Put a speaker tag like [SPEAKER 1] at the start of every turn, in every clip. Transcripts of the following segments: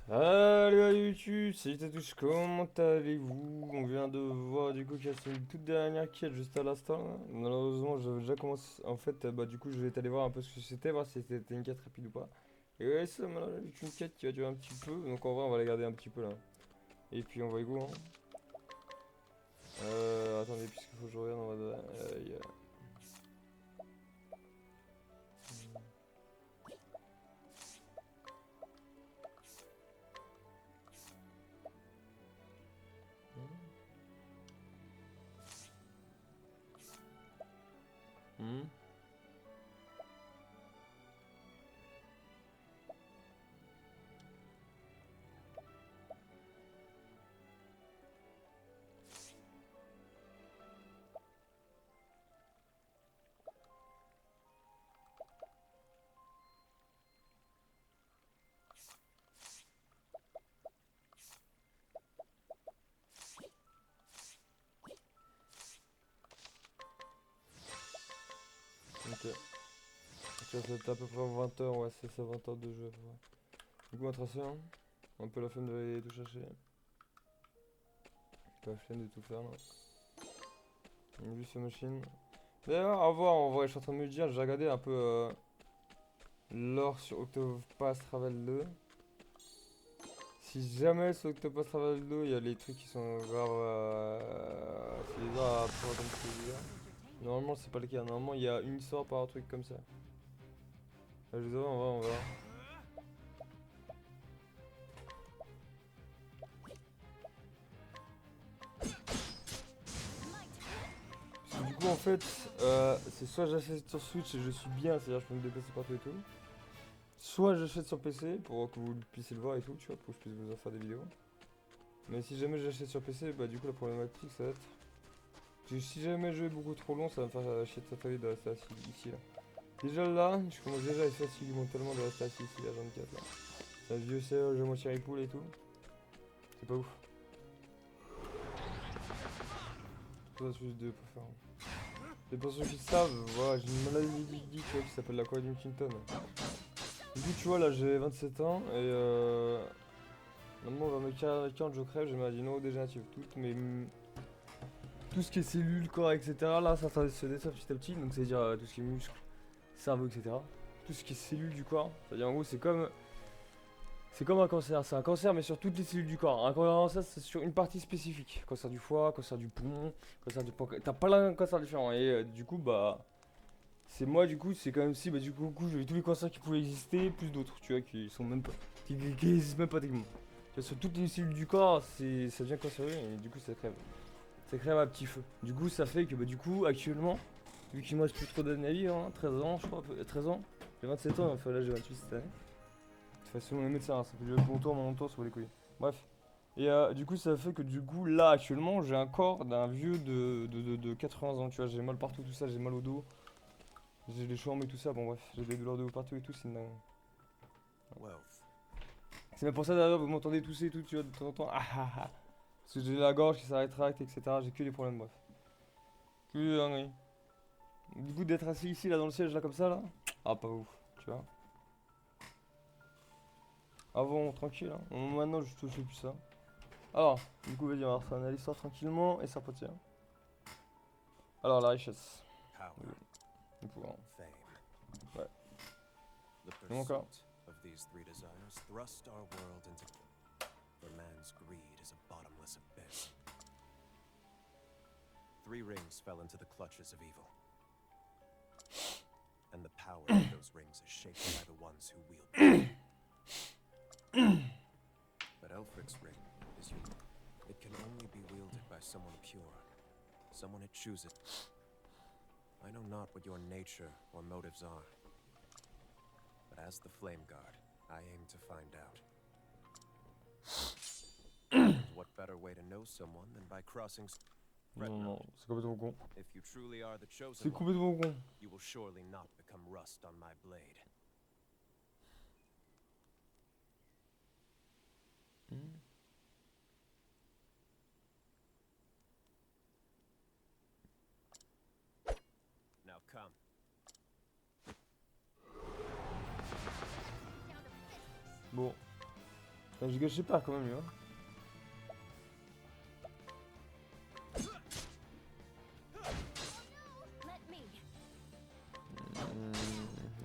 [SPEAKER 1] Allez à YouTube, salut à tous, comment allez-vous? On vient de voir du coup qu'il y a une toute dernière quête juste à l'instant là. Malheureusement j'avais déjà commencé, en fait bah du coup je vais aller voir un peu ce que c'était, voir si c'était une quête rapide ou pas. Et ouais ça m'a l'air d'être une quête qui va durer un petit peu, donc en vrai on va la garder un petit peu là. Et puis on va y go hein. Attendez puisqu'il faut que je regarde en mode... Hmm. Ok, tu vois ça fait à peu près 20 heures, ouais c'est ça 20 heures de jeu. Ouais. Du coup on va tracer hein. Un peu la flemme d'aller tout chercher. Pas la flemme de tout faire là. On a vu ces machines. D'ailleurs, à voir, en vrai, je suis en train de me dire, j'ai regardé un peu l'or sur Octopath Travel 2. Si jamais sur Octopath Travel 2, il y a les trucs qui sont grave. C'est les arts à prendre comme celui-là. Normalement, c'est pas le cas. Normalement, il y a une sort par truc comme ça. Je les aurai, on va. Parce que du coup, en fait, c'est soit j'achète sur Switch et je suis bien, c'est-à-dire je peux me déplacer partout et tout. Soit j'achète sur PC pour que vous puissiez le voir et tout, tu vois, pour que je puisse vous en faire des vidéos. Mais si jamais j'achète sur PC, bah du coup la problématique ça va être que si jamais le jeu est beaucoup trop long, ça va me faire chier de s'attarder de rester assis ici là. Déjà là, je commence déjà à être fatigué mentalement de rester assis ici à 24 là. C'est un vieux CE, je moitié ripoule et tout. C'est pas ouf. C'est pas juste de préférence. Et pour ceux qui savent, voilà, j'ai une maladie tu vois, qui s'appelle la Coddington. Du coup, tu vois, là j'ai 27 ans et normalement, vers mes 40, je crève, j'ai une maladie neurodégénérative. Tout ce qui est cellules, corps, etc. Là, ça se détruit petit à petit, donc c'est-à-dire tout ce qui est muscles, cerveau, etc. Tout ce qui est cellules du corps, c'est-à-dire en gros, c'est comme un cancer. C'est un cancer, mais sur toutes les cellules du corps. Un cancer, c'est sur une partie spécifique. Cancer du foie, cancer du poumon, cancer du pancréas. T'as plein de cancers différents. Et du coup, bah, c'est moi, du coup, c'est quand même si, bah, du coup, j'ai tous les cancers qui pouvaient exister, plus d'autres, tu vois, qui sont même pas, qui existent même pas techniquement. Tu vois, sur toutes les cellules du corps, ça devient cancéreux et du coup, ça crève. Ça crève à petit feu. Du coup, ça fait que, bah, du coup, actuellement, vu qu'il me reste plus trop d'années à vivre, hein, 13 ans, je crois, 13 ans, j'ai 27 ans, enfin là, j'ai 28 cette année. De toute façon, les médecins, hein, ça peut durer plus longtemps, moins longtemps, ça va les couilles. Bref. Et du coup, ça fait que, du coup, là, actuellement, j'ai un corps d'un vieux de 80 ans, tu vois, j'ai mal partout, tout ça, j'ai mal au dos, j'ai les cheveux et tout ça, bon, bref, j'ai des douleurs de haut partout et tout, c'est une dingue.
[SPEAKER 2] Wealth.
[SPEAKER 1] C'est même pour ça, d'ailleurs, vous m'entendez tousser et tout, tu vois, de temps en temps, ah ah ah. Parce que j'ai la gorge qui s'arrête, etc., j'ai que des problèmes, bref. Que des dingueries. Du coup, d'être assis ici, là, dans le siège, là, comme ça, là. Ah, pas ouf, tu vois. Avant, tranquille, hein. Maintenant, je touche plus ça. Alors, du coup, vas-y, on va refaire l'histoire tranquillement et ça retient. Alors, la richesse.
[SPEAKER 2] Power.
[SPEAKER 1] Le pouvoir.
[SPEAKER 2] Fame.
[SPEAKER 1] Ouais.
[SPEAKER 2] The
[SPEAKER 1] Et mon cas.
[SPEAKER 2] pursuit of these three desires thrust our world into. For man's greed is a bottomless abyss. 3 rings fell into the clutches of evil. And the power of those rings is shaped by the ones who wield them. But Elfric's ring is unique. It can only be wielded by someone pure. Someone it chooses. I know not what your nature or motives are. But as the Flame Guard, I aim to find out. And what better way to know someone than by crossing. Fret
[SPEAKER 1] Non, non,
[SPEAKER 2] not.
[SPEAKER 1] c'est complètement con.
[SPEAKER 2] If you truly are the chosen
[SPEAKER 1] C'est
[SPEAKER 2] one,
[SPEAKER 1] complètement con.
[SPEAKER 2] you will surely not become rust on my blade.
[SPEAKER 1] Hmm.
[SPEAKER 2] Now come.
[SPEAKER 1] Bon. Enfin, j'ai gâché pas quand même, lui. Hein.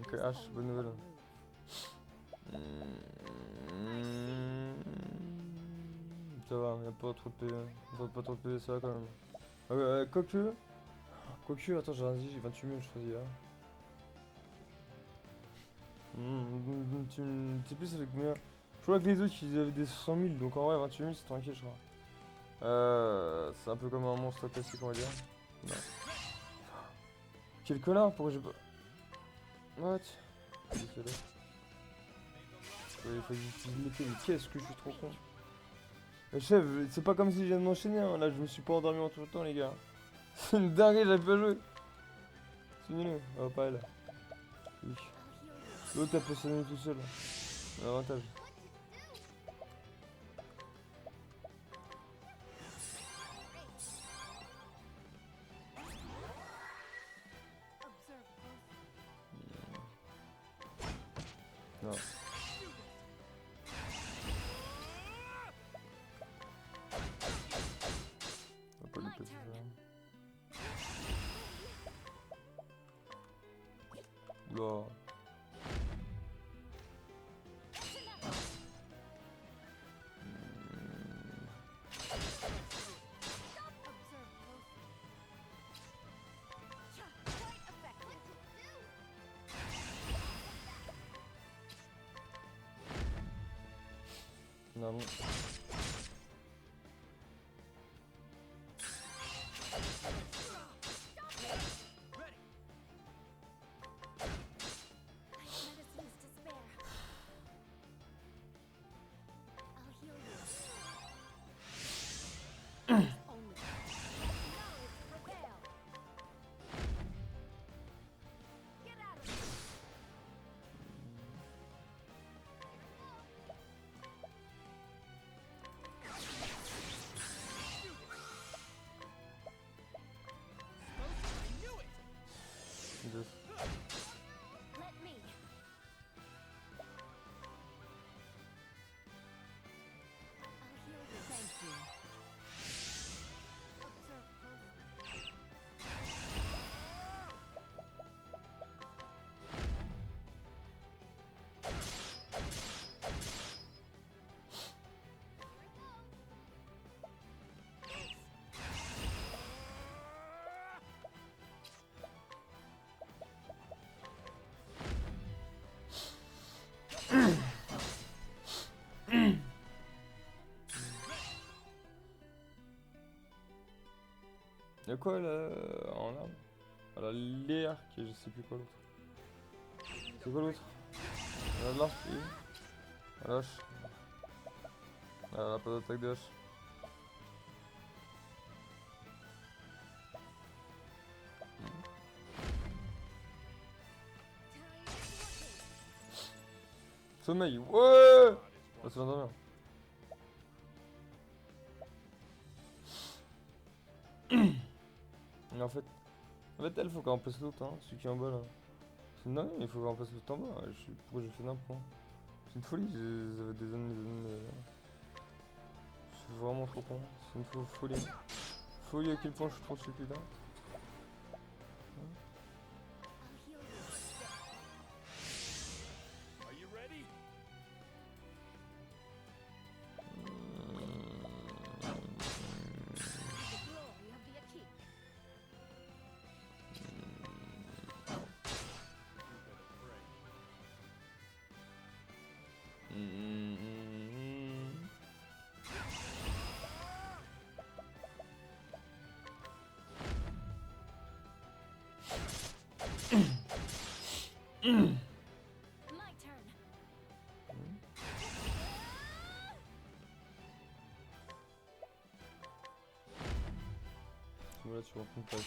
[SPEAKER 1] Ok, H, bonne nouvelle. Ça va, y'a pas trop de PV. Pas trop de PV, ça va quand même. Quoique. Quoique, attends, j'ai rien dit, j'ai 28 000, je choisis là. Tu sais plus, ça fait combien? Je crois que les autres ils avaient des 100 000, donc en vrai, 28 000 c'est tranquille, je crois. C'est un peu comme un monstre classique, on va dire. Non. Quel connard, pourquoi j'ai pas. What? Désolé. Il faut que j'utilise l'épée, mais qu'est-ce que je suis trop con. Mais chef, c'est pas comme si je viens de m'enchaîner, hein. Là je me suis pas endormi en tout le temps, les gars. C'est une dinguerie, j'avais pas joué. C'est nul. Oh, pas elle. Oui. L'autre a peut sonner tout seul. Avantage. Non. On va pas lui péter ça. Oula. Non. Deux. Y'a quoi là en arme? Voilà, l'air qui je sais plus quoi l'autre. C'est quoi l'autre? La lâche, oui. La lâche. Ah, pas d'attaque de hache. Sommeil, ouais! Ah, c'est l'endormir. Mais en fait, elle faut qu'on remplace l'autre, hein, celui qui est en bas là. Non, il faut qu'on remplace l'autre en bas. Pourquoi j'ai fait n'importe? C'est une folie, j'avais des zones. Je suis vraiment trop con. C'est une folie. Folie à quel point je suis trop stupide. Hein. Là, tu vas prendre pas ça.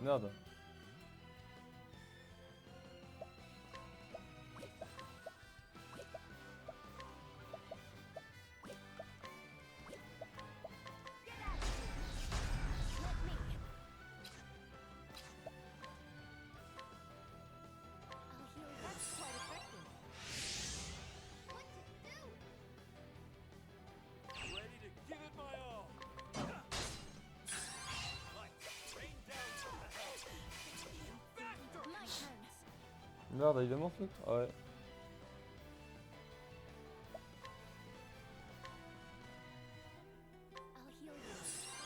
[SPEAKER 1] Merde.
[SPEAKER 3] Ready to give it my all. Like, rain down from the heavens. Factor.
[SPEAKER 1] Merde, il est mort l'autre? Ah ouais.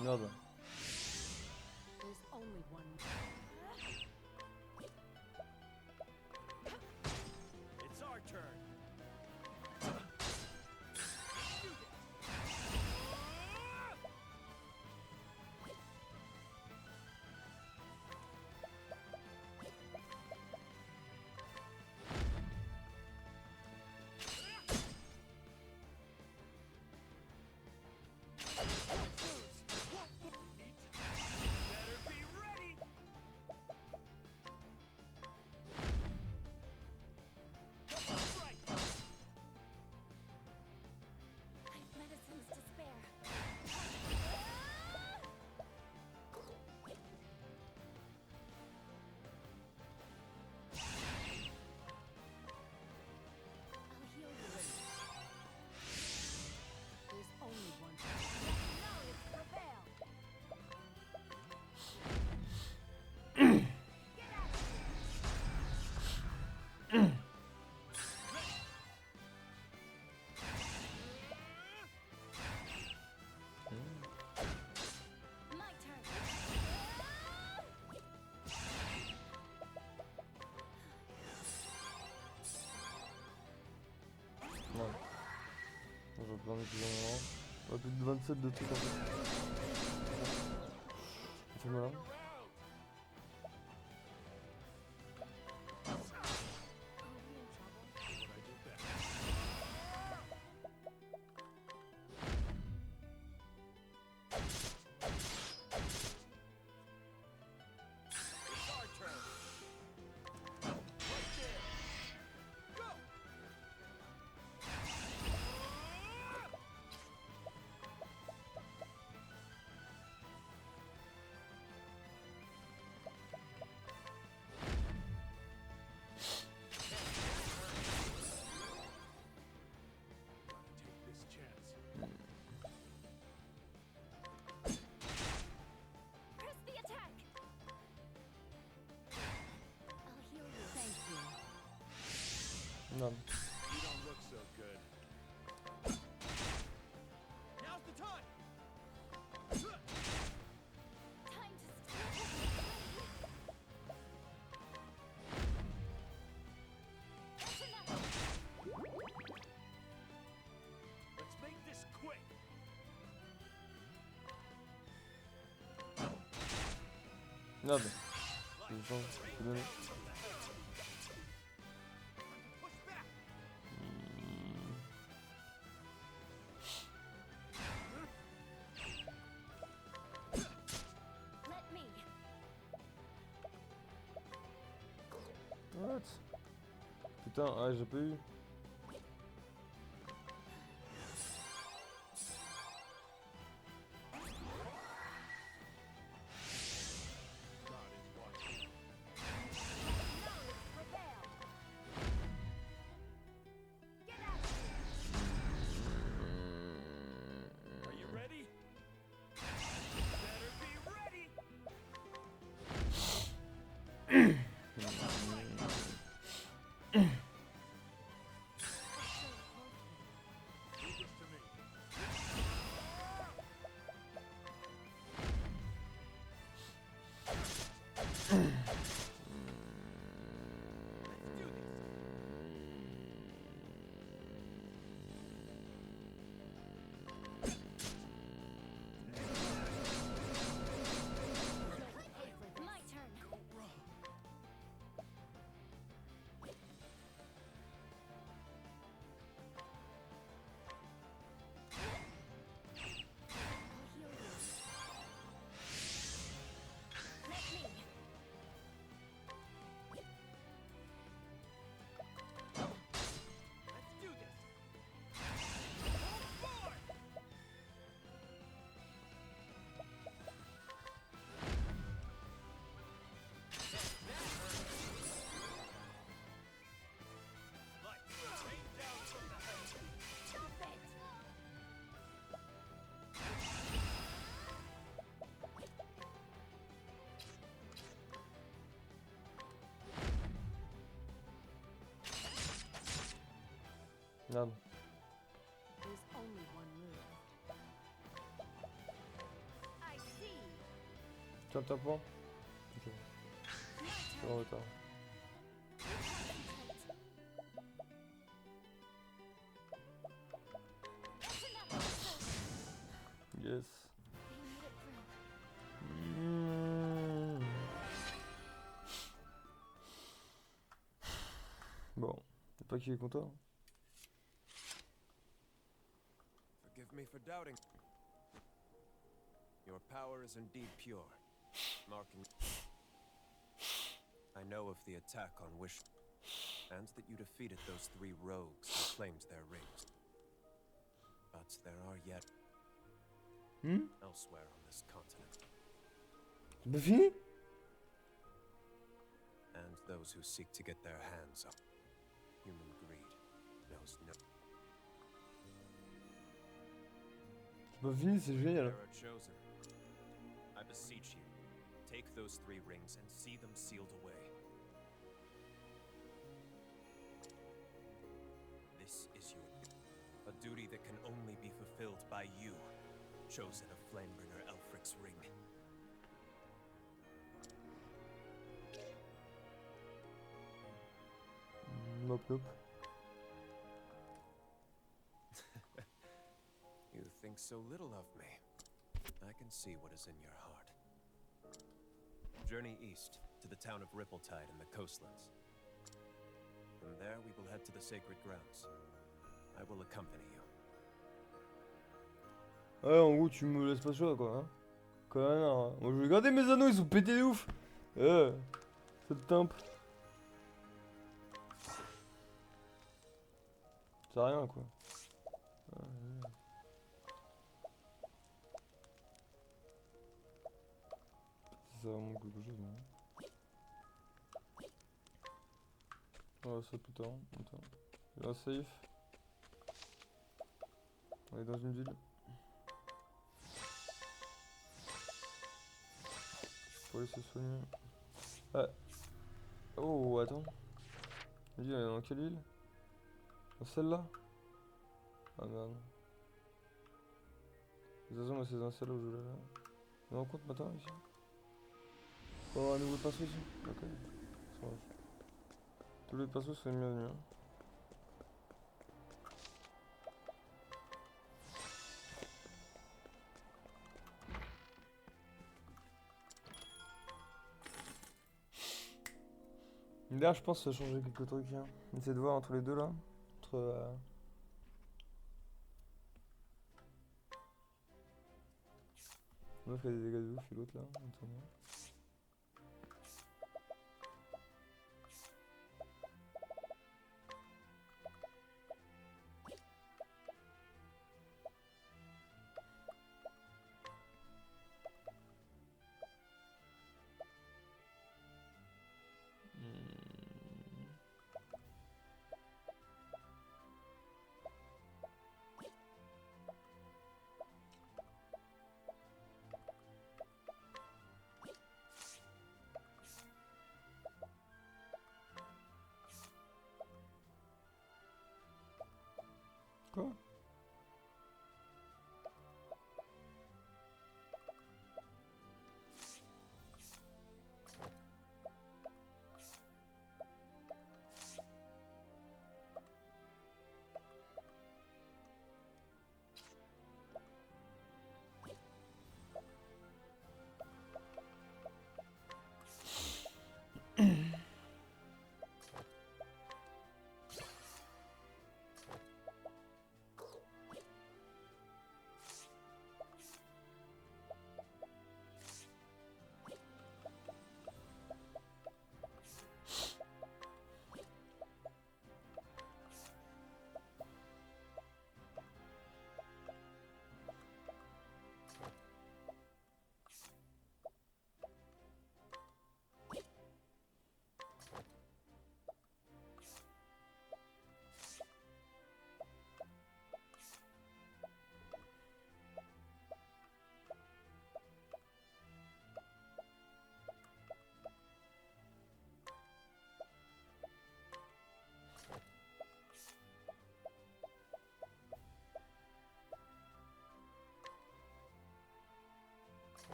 [SPEAKER 1] Merde.
[SPEAKER 4] There's only one.
[SPEAKER 3] It's our turn. Better be ready. Right.
[SPEAKER 4] Medicines to spare. I'll heal you. There's only one. Knowledge prevail. My turn.
[SPEAKER 1] Non. J'en ai plein de plus en moins. On a plus de 27 de trucs en fait. Ça fait mal hein.
[SPEAKER 4] Are we in trouble?
[SPEAKER 3] What I do best. It's our turn. Right there. Go. Gotta take this chance.
[SPEAKER 4] Press the attack. I'll heal you. Thank you.
[SPEAKER 1] Merde.
[SPEAKER 3] You don't look so good. Now's the time.
[SPEAKER 4] Time to That's enough.
[SPEAKER 3] Let's make this quick.
[SPEAKER 1] Merde.
[SPEAKER 3] Like,
[SPEAKER 1] J'ai changé.
[SPEAKER 3] rain
[SPEAKER 1] C'est donné.
[SPEAKER 3] down from the heavens. Push back.
[SPEAKER 4] Let me.
[SPEAKER 1] What? Putain, ah j'ai pas eu.
[SPEAKER 3] God is watching.
[SPEAKER 4] Knowledge prevail. Get out.
[SPEAKER 3] Are you ready? Better be ready.
[SPEAKER 1] Merde.
[SPEAKER 4] There's only one move. I see.
[SPEAKER 1] Tu tapes un point. Ok.
[SPEAKER 4] My
[SPEAKER 1] Je suis en
[SPEAKER 4] turn.
[SPEAKER 1] retard. Yes.
[SPEAKER 4] They made it through.
[SPEAKER 1] Mmh. Bon, y'a pas qui est content.
[SPEAKER 2] Forgive me for doubting. Your power is indeed pure, marking. I know of the attack on Wish, and that you defeated those 3 rogues who claimed their rings. But there are yet
[SPEAKER 1] Hmm?
[SPEAKER 2] elsewhere on this continent,
[SPEAKER 1] C'est pas fini?
[SPEAKER 2] and those who seek to get their hands on. Human greed knows no.
[SPEAKER 1] C'est pas fini, c'est génial.
[SPEAKER 2] There are chosen. I beseech you, take those 3 rings and see them sealed away. This is your a duty that can only be fulfilled by you, chosen of Flamebringer Elfric's ring.
[SPEAKER 1] Nope, nope.
[SPEAKER 2] You think so little of me. I can see what is in your heart. Journey east to the town of Rippletide in the coastlands. From there, we will head to the sacred grounds. I will accompany you.
[SPEAKER 1] Ouais, en gros, tu me laisses pas le choix, quoi. Hein. Connard. Hein. Moi, je vais regarder mes anneaux, ils sont pétés de ouf. Ça te timpe. C'est rien, quoi. C'est vraiment quelque chose, non? Ouais, ça plus tard. Attends. Il y a un safe. On est dans une ville. Faut aller se soigner. Ah. Oh, attends. Lui, elle est dans quelle ville? Dans celle-là? Ah merde. De toute façon, moi, c'est dans celle-là où je voulais aller. Tu me rends compte maintenant ici? Faut avoir un nouveau perso ici? Ok. Ça marche. Tous les persos sont les bienvenus. Hein. Là, je pense que ça a changé quelques trucs. Hein. On essaie de voir entre les deux là. Entre. L'autre a des dégâts de ouf et l'autre là. Attends.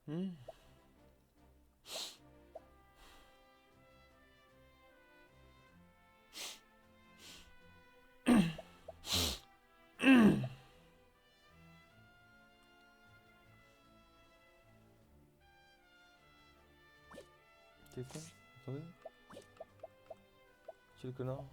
[SPEAKER 1] Hmm. T'es con? Attendez. Quel connard?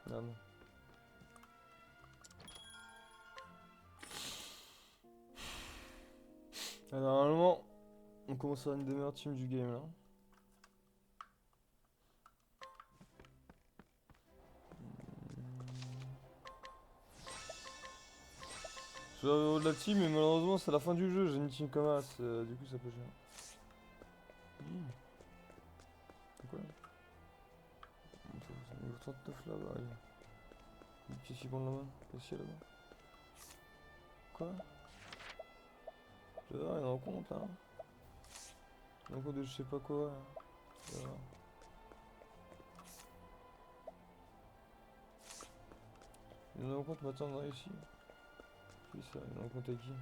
[SPEAKER 1] Merde. Alors, normalement, on commence à une des meilleures teams du game là. Je suis au de la team, mais malheureusement, c'est la fin du jeu. J'ai une team comme as, du coup, ça peut chier. C'est quoi? C'est niveau 39 là-bas. Qu'est-ce qu'ils font là-bas? Qu'est-ce qu'il y a là-bas? Quoi? Je vois, il est en compte là. Il est en compte de je sais pas quoi. Je vois. Il est en compte m'attendre ici. Qui ça? Il est en compte avec qui?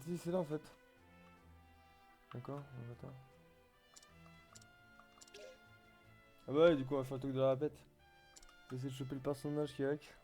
[SPEAKER 1] Si, c'est là en fait. D'accord, on attend. Ah bah ouais, du coup, on va faire le truc de la répète. On va essayer de choper le personnage qui est hack.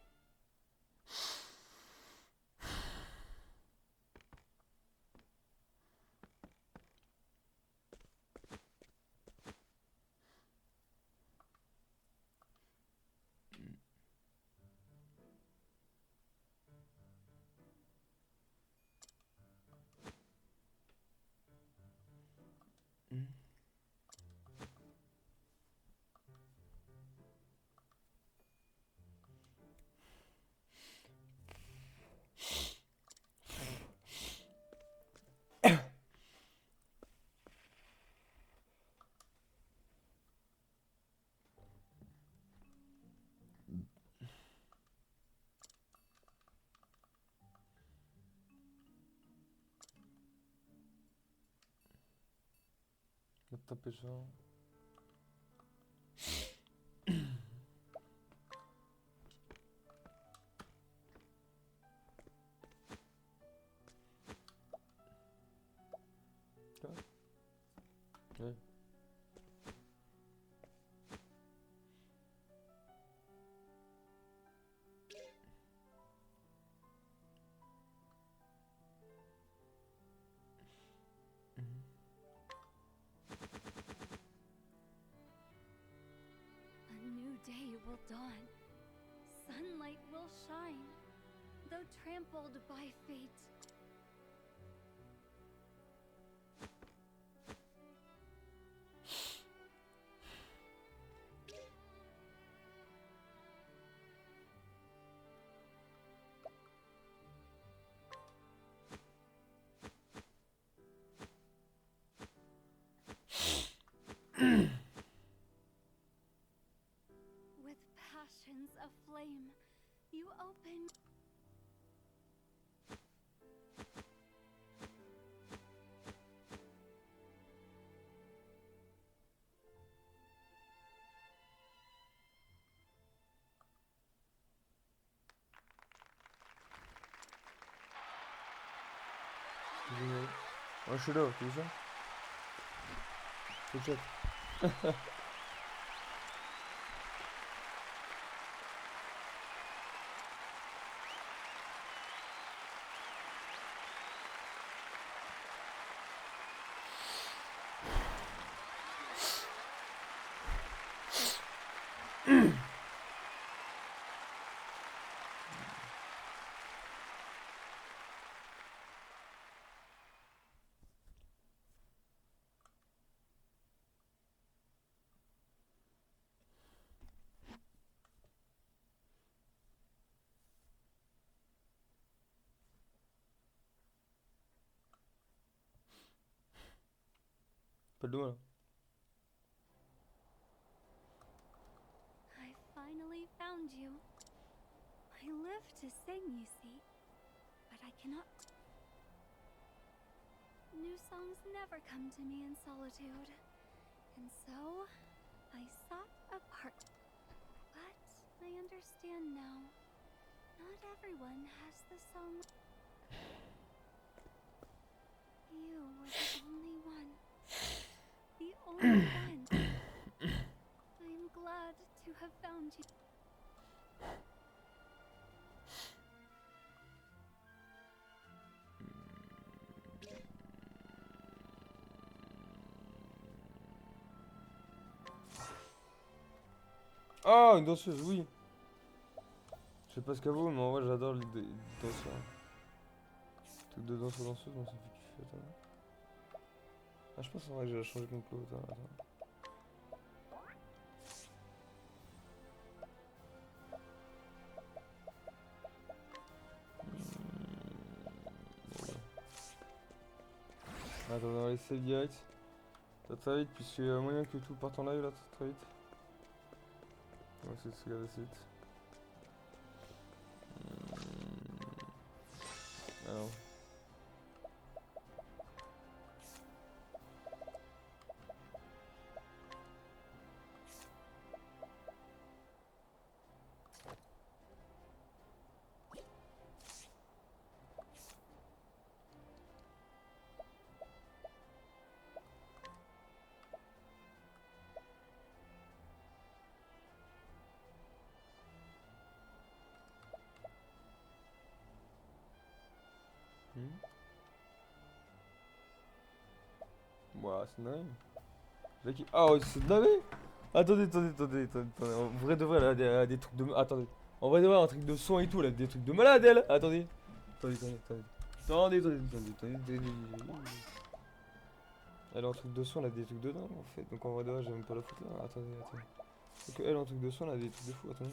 [SPEAKER 1] Va te taper ça. Ouais.
[SPEAKER 4] A new day will dawn. Sunlight will shine. Though trampled by fate. With passions aflame, you open.
[SPEAKER 1] Génial. Ouais, je suis là, tu veux ça? C'est chat. Pas de là.
[SPEAKER 4] I finally found you. I live to sing, you see, but I cannot. New songs never come to me in solitude, and so I sought a part. But I understand now. Not everyone has the song. You were the only one. The only one. I'm glad to have found you.
[SPEAKER 1] Ah, une danseuse, oui. Je sais pas ce qu'elle vaut, mais en vrai, j'adore les danseurs. Truc de danseuse, moi ça me fait kiffer. Attends. Ah, je pense en vrai que j'ai changé contre l'autre. Attends. Attends, on va laisser direct. Ça très vite, puisqu'il y a moyen que tout parte en live là, très vite. On va essayer de se garder assez vite. Alors. Ouah, c'est dingue. Ah, ouais, c'est dingue. Attendez. En vrai de vrai, elle a des trucs de. Attendez. En vrai de vrai, un truc de son et tout, elle a des trucs de malade, elle. Attendez. Elle a un truc de son, elle a des trucs de dingue en fait. Donc en vrai de vrai, j'ai même pas la foutre là. Attendez. Donc elle, un truc de son, elle a des trucs de fou. Attendez.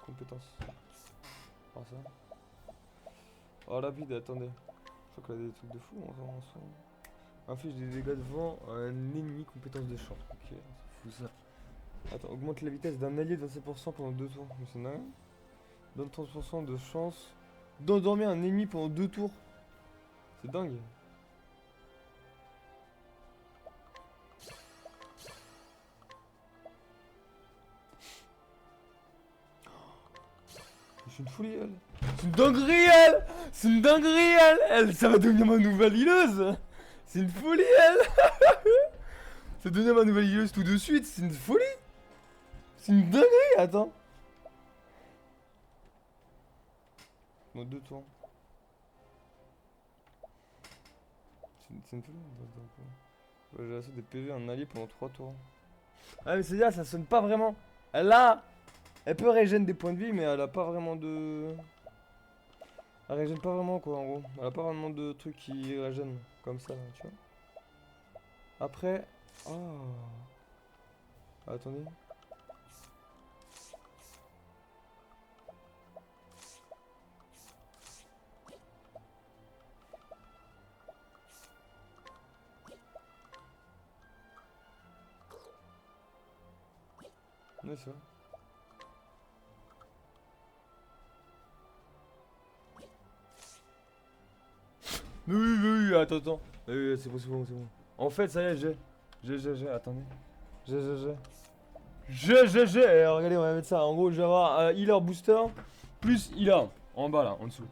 [SPEAKER 1] Compétences. Ah, ça. Oh, rapide, attendez. Je crois qu'elle a des trucs de fou en soi. Inflige des dégâts de vent à un ennemi, compétence de champ. Ok, c'est fou ça. Attends, augmente la vitesse d'un allié de 27% pendant 2 tours. Mais c'est dingue. Donne 30% de chance d'endormir un ennemi pendant 2 tours. C'est dingue. une folie, elle. C'est une dinguerie, elle. C'est une dinguerie, elle. Ça va devenir ma nouvelle hileuse. C'est une folie, elle. Ça va devenir ma nouvelle hileuse tout de suite. C'est une folie. C'est une dinguerie, attends. Bon, 2 tours. C'est une folie. Ouais, j'ai assez des PV en allié pendant 3 tours. Ah mais c'est-à-dire ça sonne pas vraiment. Elle peut régénérer des points de vie mais elle a pas vraiment de... Elle régène pas vraiment quoi en gros. Elle a pas vraiment de trucs qui régènent comme ça là, tu vois. Après... Oh. Attendez. Ouais, c'est vrai. Oui, attends. Oui, c'est bon, c'est bon. En fait, ça y est, j'ai, attendez. J'ai. Regardez, on va mettre ça. En gros, je vais avoir healer booster plus healer. En bas là, en dessous.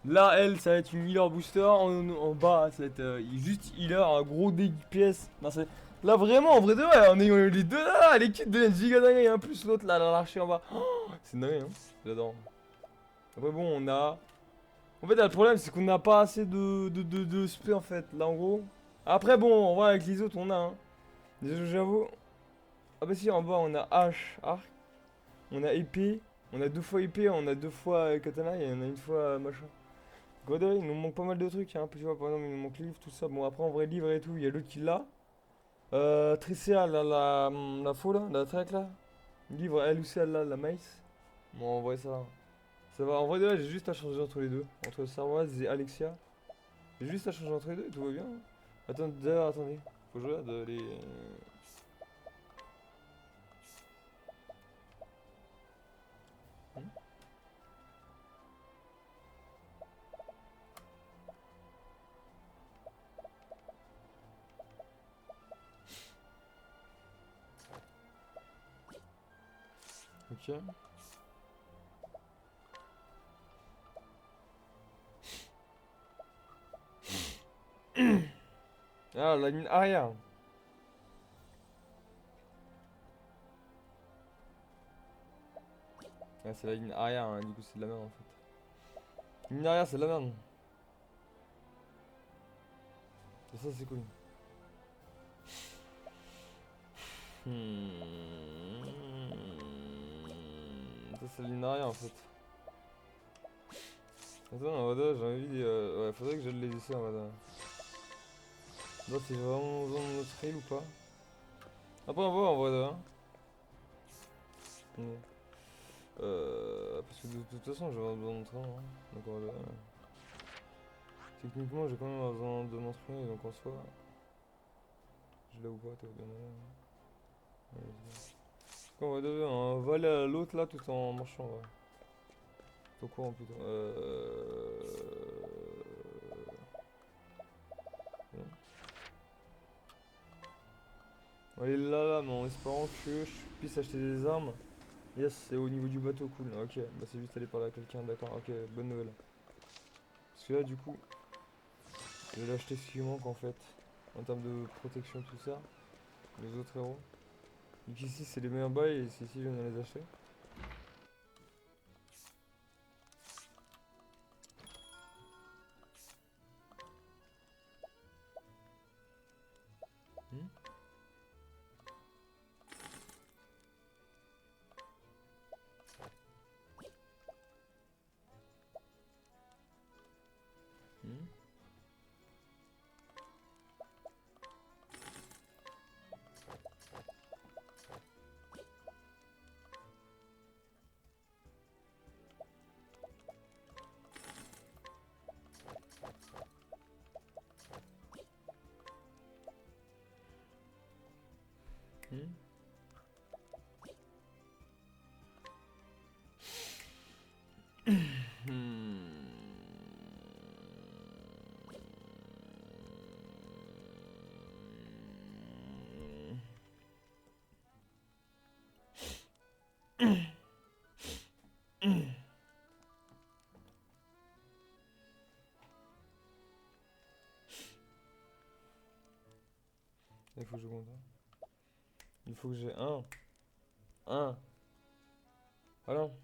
[SPEAKER 1] Là, elle, ça va être une healer booster. En bas, ça va être juste healer, un gros DPS. Non, c'est. Là, vraiment, en vrai de vrai, en ayant les deux là, l'équipe de giga dingue et en plus l'autre là, l'archer en bas. Oh, c'est dingue, hein. J'adore. Après, bon, on a. En fait, là, le problème, c'est qu'on n'a pas assez de spé en fait. Là, en gros. Après, bon, on voit avec les autres, on a. Hein. Déjà, j'avoue. Ah, bah si, en bas, on a arc. On a épée. On a 2 fois épée, on a 2 fois katana et on a une fois machin. God, il nous manque pas mal de trucs. Hein. Tu vois, par exemple, il nous manque livre, tout ça. Bon, après, en vrai, livre et tout, il y a l'autre qui l'a. Tricia, la faux là, la track là. Livre, elle aussi, elle l'a, la maïs. Bon, en vrai, ça va. Ça va, en vrai, de là, j'ai juste à changer entre les deux. Entre Sarwaz et Alexia. J'ai juste à changer entre les deux et tout va bien. Attends, d'ailleurs, attendez. Faut que je regarde les. Ok. Ah, la ligne arrière. Ah, c'est la ligne arrière, hein. Du coup, c'est de la merde en fait. Ligne arrière, c'est de la merde. Et ça, c'est cool. Ça, c'est la ligne arrière en fait. Attends, en vrai, j'ai envie. Ouais, faudrait que je les essaie en vrai. Là, c'est vraiment besoin de notre heal ou pas? Après, on voit en vrai. Hein. Ouais. Parce que de toute façon, j'ai besoin de train. Hein. Donc, en vrai, techniquement, j'ai quand même besoin de m'entraîner, donc en soi. Je l'ai ou pas, toi, bien ouais, on va aller à l'autre là tout en marchant. Ouais. Au courant plutôt. Ouais. On va aller là, mais en espérant que je puisse acheter des armes. Yes, c'est au niveau du bateau, cool. Ok, bah c'est juste aller parler à quelqu'un, d'accord. Ok, bonne nouvelle. Parce que là, du coup, je vais l'acheter ce qui manque en fait. En termes de protection, tout ça. Les autres héros. Donc ici, c'est les meilleurs bails et c'est ici, je viens de les acheter. Hmm. Hmm. Hmm. Il faut que je compte. Il faut que j'ai un. Un. Ah non.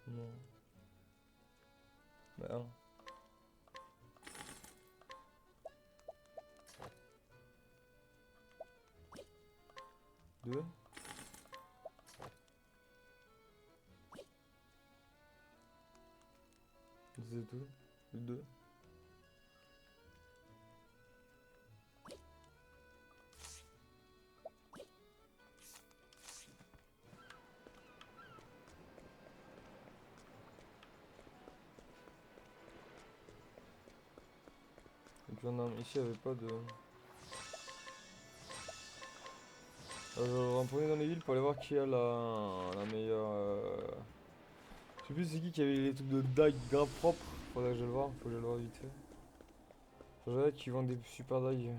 [SPEAKER 1] Non. Bah un. Deux. C'est tout. Deux. Et puis on a ici il n'y avait pas de. Je vais retourner dans les villes pour aller voir qui a la meilleure. Je sais plus c'est qui avait les trucs de dague grave propres. Faudrait que je le vois, faut que je le vois vite fait. J'avais qui vendent des super dagues.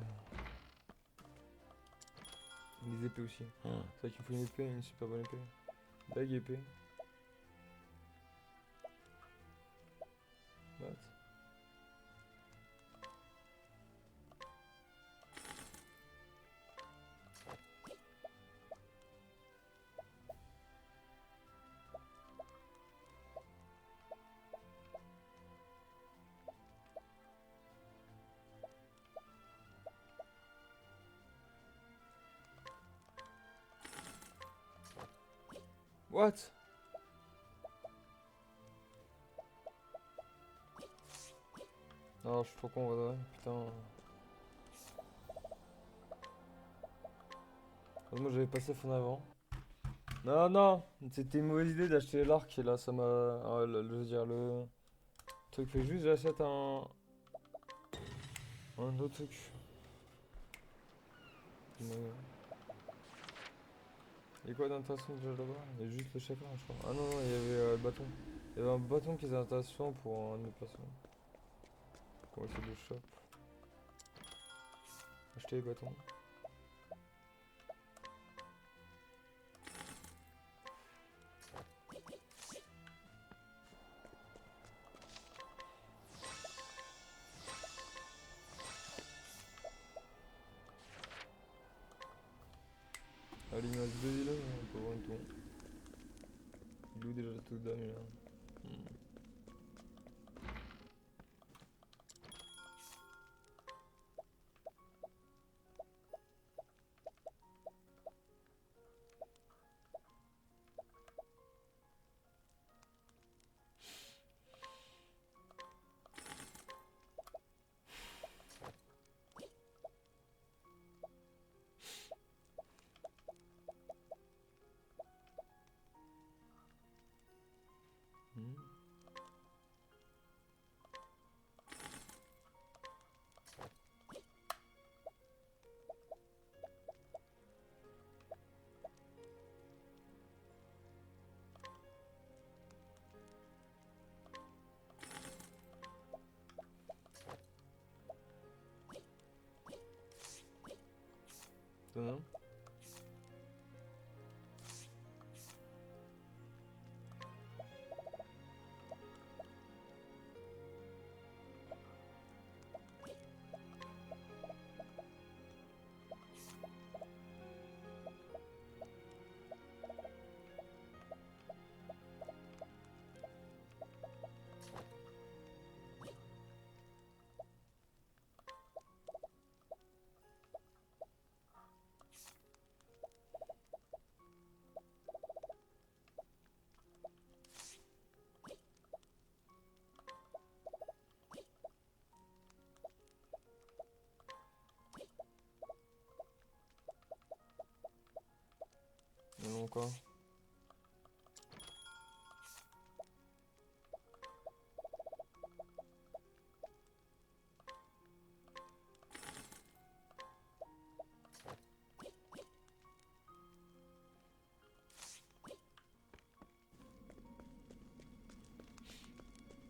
[SPEAKER 1] Des épées aussi. C'est vrai qu'il me faut une épée, une super bonne épée. Dague épée. What? What? Non, je suis trop con, ouais, putain. Moi j'avais passé en avant. Non, non, c'était une mauvaise idée d'acheter l'arc et là ça m'a. Ah, je veux dire, le truc fait juste j'achète un autre truc. Il y a quoi d'intéressant déjà là-bas? Il y a juste le chef là, je crois. Ah non, non, il y avait le bâton. Il y avait un bâton qui était intéressant pour un déplacement. Comment c'est le shop? Acheter les bâtons. Allez, il me reste 2 villes, on peut voir un tour. Il est où déjà tout dame là? Non. Non, quoi?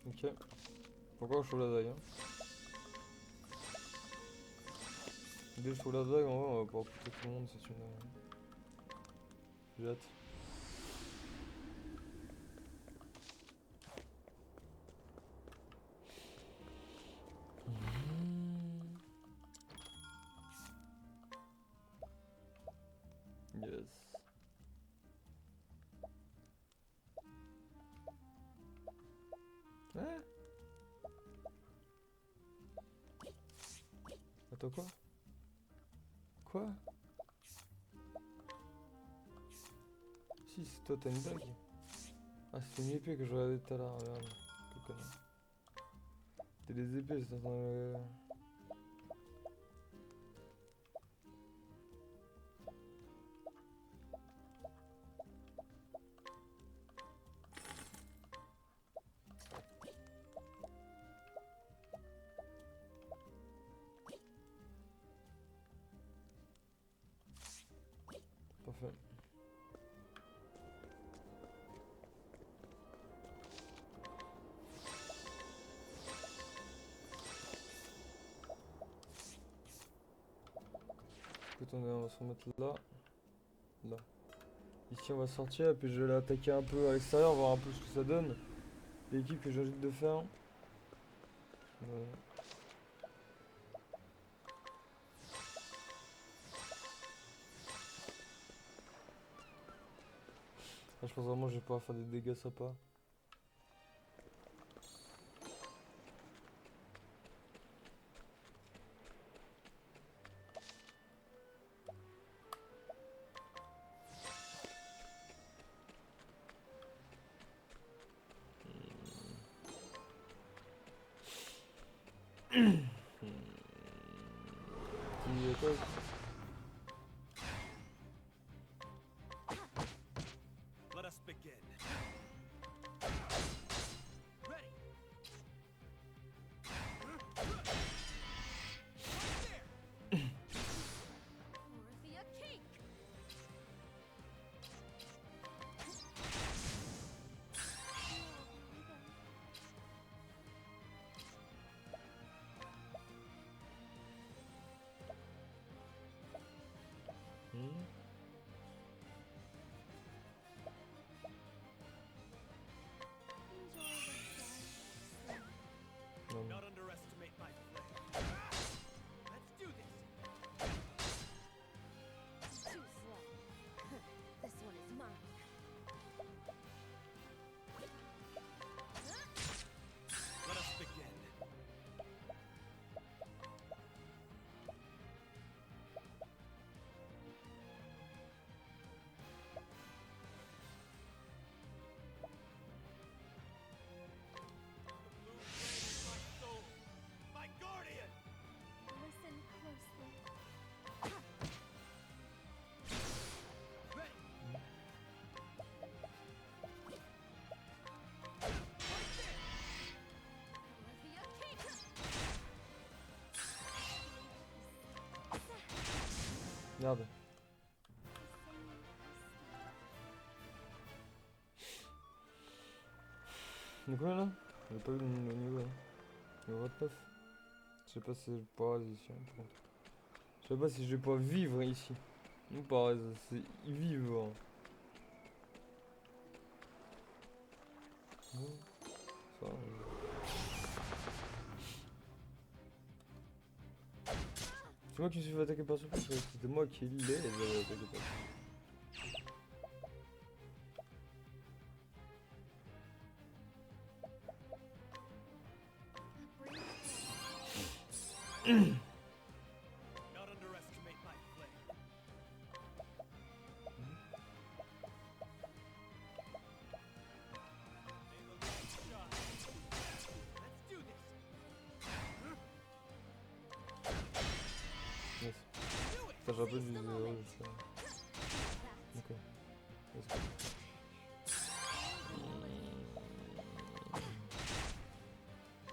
[SPEAKER 1] Ok. Pourquoi je trouve la dague? Dès que je trouve la dague, en vrai, on va pouvoir buter tout le monde, c'est une. J'ai hâte. Yes. Ouais. Attends quoi? Quoi? Si, c'est toi, t'as une dague. Ah, c'était une épée que je regardais tout à l'heure, regarde. Quel connard. C'était des épées, c'est dans le... Parfait. Écoute, on va se remettre là. Là. Ici, on va sortir et puis je vais l'attaquer un peu à l'extérieur, voir un peu ce que ça donne. L'équipe que j'ajoute de faire. Voilà. Là, je pense vraiment que je vais pouvoir faire des dégâts sympas. Qui attaque.
[SPEAKER 3] Let us begin. Ready.
[SPEAKER 4] Worthy a cake.
[SPEAKER 1] Hmm.
[SPEAKER 4] Enjoy this day.
[SPEAKER 1] Non.
[SPEAKER 3] Not underestimate my flame. Let's do this.
[SPEAKER 4] Too slow. This one is mine.
[SPEAKER 3] Let us begin. The blue flame is my soul, my guardian.
[SPEAKER 4] Listen closely.
[SPEAKER 3] Ready.
[SPEAKER 4] Worthy a cake.
[SPEAKER 1] Merde. On est combien là? J'ai pas vu le niveau. Hein. Niveau 29. Je sais pas si je pourrais ici. Hein, par contre. Je sais pas si je vais pouvoir vivre ici. Non, pareil, c'est vivre. Bon, ça, c'est moi qui me suis fait attaquer par surprise, parce que c'était moi qui l'ai attaqué par surprise.
[SPEAKER 3] Not underestimate my flame. May the light shine. Let's do this.
[SPEAKER 1] Yes.
[SPEAKER 3] Do it.
[SPEAKER 1] Ça, j'ai un peu du ça. Ok. Let's go.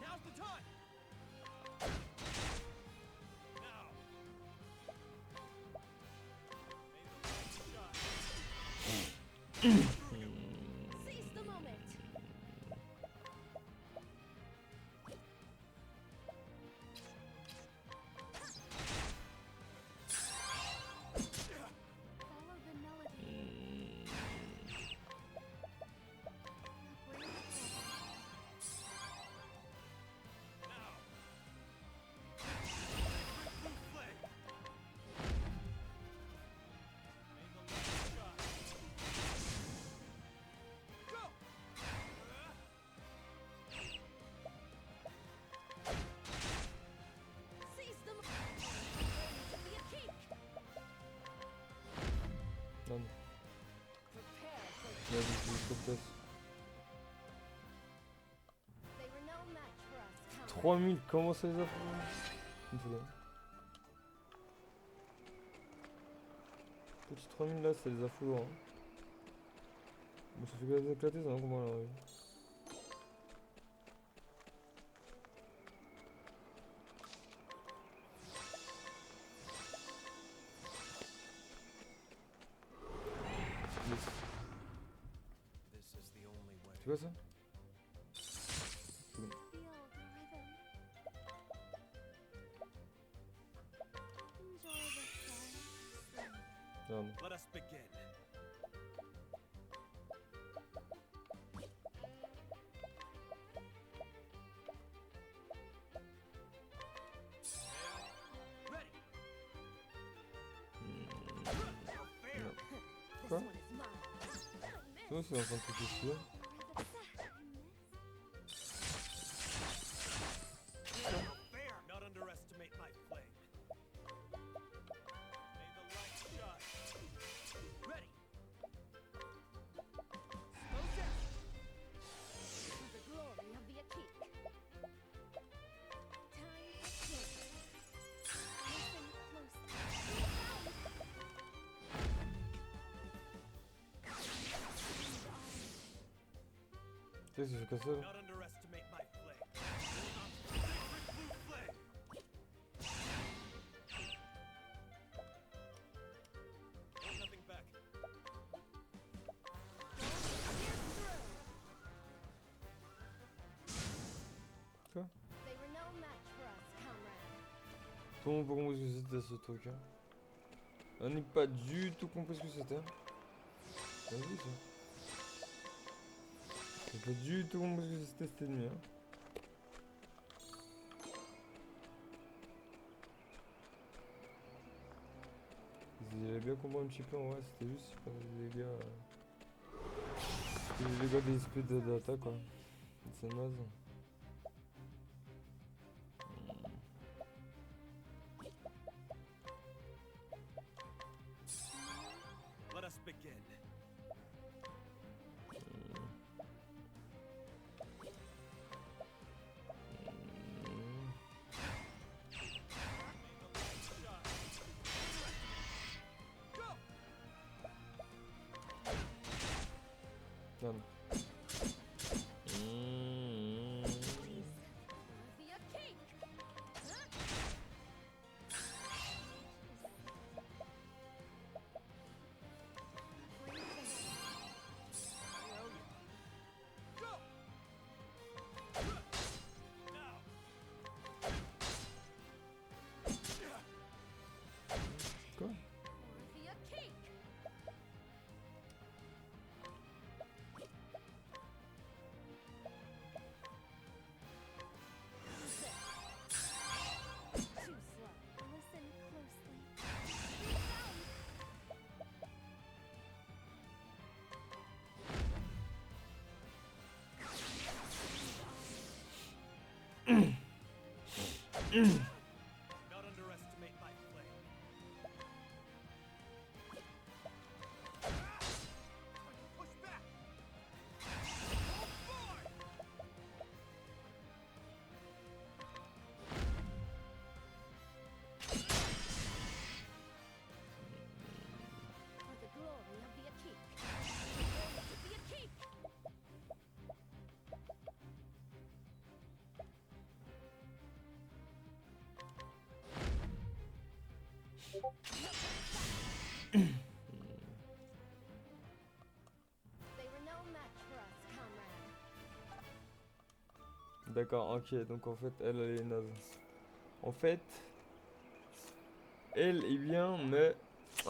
[SPEAKER 3] Now's the time. Now. May the light shine.
[SPEAKER 4] Seize the moment. Follow the melody. A brave
[SPEAKER 3] Now. Blue flame. May the light
[SPEAKER 1] Il y a des trop de place.
[SPEAKER 4] They were no match for us, comrade.
[SPEAKER 1] 3000, comment ça les a fait? Une seconde. Petit 3000 là, ça les a fous loin. Hein. Bon, ça fait que éclater, ça, hein, comment là, oui. Yes.
[SPEAKER 2] This is the only way.
[SPEAKER 1] C'est quoi ça?
[SPEAKER 4] Feel the rhythm. Enjoy the sun.
[SPEAKER 1] Regarde.
[SPEAKER 3] Let us begin. Ready.
[SPEAKER 4] This
[SPEAKER 1] Quoi?
[SPEAKER 4] one is mine.
[SPEAKER 1] C'est vrai, c'est en train de péter celui-là.
[SPEAKER 3] Fair. Not underestimate my flame. May the light shine. Ready. Slow down.
[SPEAKER 4] For the glory of the Akik. Time to kill. Listen closely.
[SPEAKER 1] Qu'est-ce que j'ai cassé là?
[SPEAKER 3] Not underestimate my flame. Sacred blue flame. Hold nothing back.
[SPEAKER 1] Quoi?
[SPEAKER 4] They were no match for us, comrade.
[SPEAKER 1] Tout le monde pas compris ce que c'était ce truc. Hein. On n'est pas du tout compris ce que c'était. T'as vu ça? J'ai pas du tout compris ce que c'était cet ennemi. Hein. Ils avaient bien compris un petit peu en vrai, c'était juste c'est pas des dégâts. C'était des dégâts des SP d'attaque quoi. C'est naze.
[SPEAKER 3] Let us begin.
[SPEAKER 1] Regarde.
[SPEAKER 4] The Akik.
[SPEAKER 3] Now.
[SPEAKER 1] Quoi?
[SPEAKER 4] For the Akik. Too slow. Listen closely.
[SPEAKER 3] Not underestimate my flame. Push back. Hold forward.
[SPEAKER 4] For the glory of the Akik. The Akik. They were no match for us, comrade.
[SPEAKER 1] D'accord, ok, donc en fait elle est naze. En fait, elle est bien, mais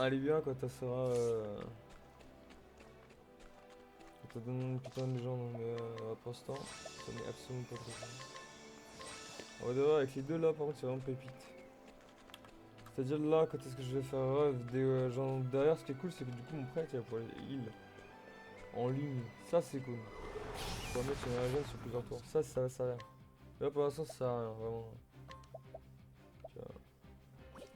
[SPEAKER 1] elle est bien quand elle sera. Quand elle donne une putain de légende, mais pour l'instant, ça n'est absolument pas très bien. On va devoir avec les deux là, par contre, c'est vraiment pépite. C'est-à-dire là, quand est-ce que je vais faire rêve des gens derrière, ce qui est cool, c'est que du coup, mon prêtre il va pouvoir heal en ligne. Ça, c'est cool. On va mettre une régène sur plusieurs tours. Ça va servir. Là, pour l'instant, ça sert à rien, vraiment. Tu vois.
[SPEAKER 3] Ready.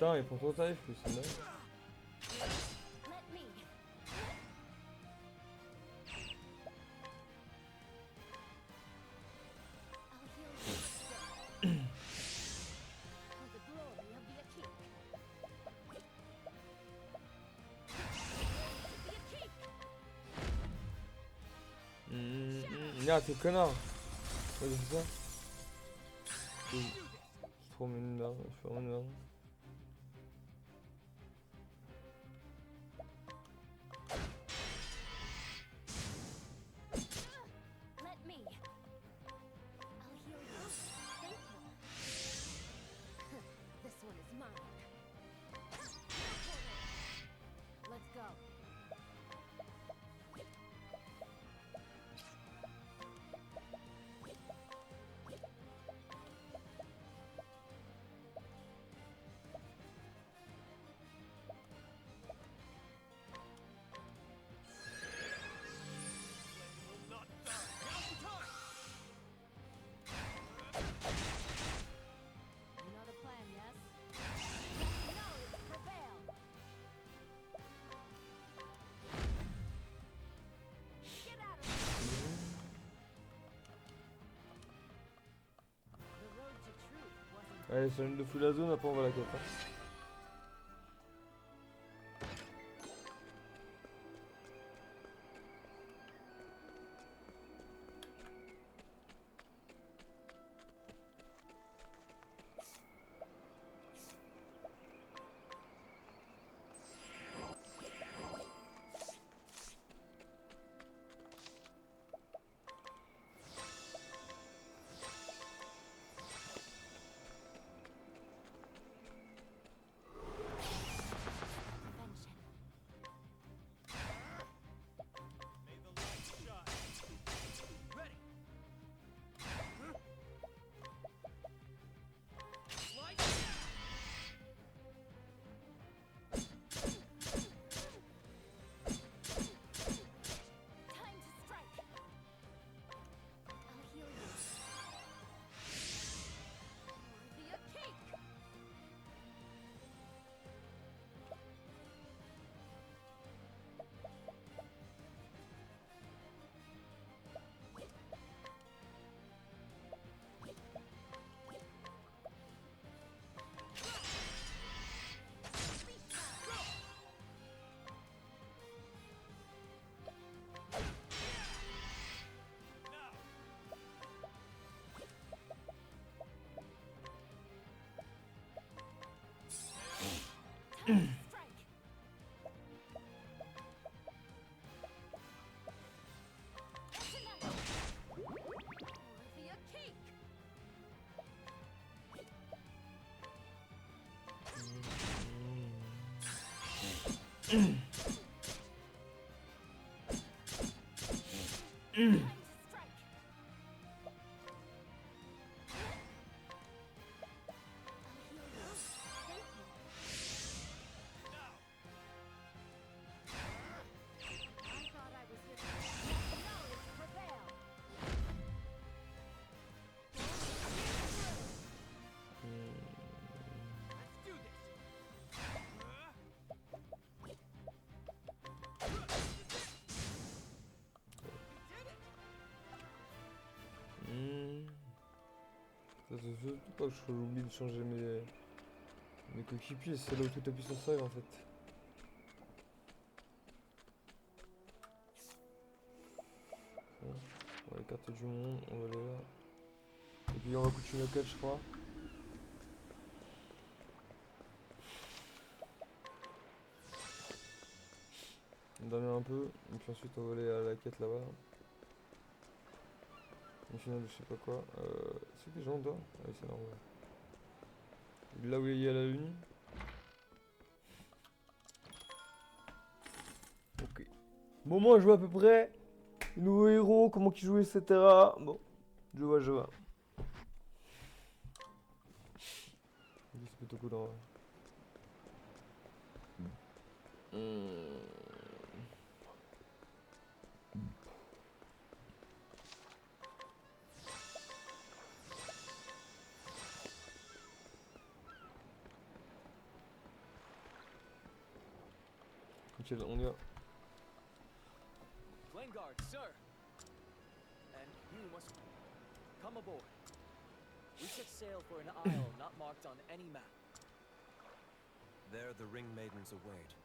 [SPEAKER 1] Putain, il prend trop de life, lui, c'est dingue.
[SPEAKER 4] Let me. I'll heal you. For the glory of the Akik. The Akik.
[SPEAKER 1] Merde, t'es connard. Ouais, c'est ça. Je trop une merde, je suis vraiment une merde.
[SPEAKER 4] Let me. I'll heal you. Thank you. This one is mine. Let's go.
[SPEAKER 3] Will not die. Now's the time.
[SPEAKER 4] You know the plan, yes? Knowledge prevail. Get out of here. The road to truth wasn't.
[SPEAKER 1] Allez, sur une de full la zone, après on va la quête. Hein.
[SPEAKER 4] Prevention.
[SPEAKER 3] May the light shine. Ready. Light down.
[SPEAKER 4] Time to strike. I'll heal you. For the Akik.
[SPEAKER 3] Now.
[SPEAKER 4] Time to strike. That's enough. For the Akik. Time to strike. I'll heal you. Thank you.
[SPEAKER 3] Now.
[SPEAKER 4] I thought I was with knowledge prevail.
[SPEAKER 3] Let's do this. We did it.
[SPEAKER 1] Ça c'est surtout pas que j'oublie de changer mes coéquipiers, c'est là où toute la puissance arrive en fait. Bon, on va écarter du monde, on va aller là. Et puis on va continuer la quête je crois. On dormir un peu, et puis ensuite on va aller à la quête là-bas. Une finale de je sais pas quoi. C'est que les gens dorment. Ah oui c'est normal. Là où il y a la lune. Ok. Bon moi je vois à peu près les nouveaux héros, comment qu'ils jouent, etc. Bon, je vois, je vois. C'est plutôt cool en vrai. nickel, on y va.
[SPEAKER 3] Vanguard, sir. And you must come aboard. We set sail for an isle not marked on any map.
[SPEAKER 2] There the ring maidens await.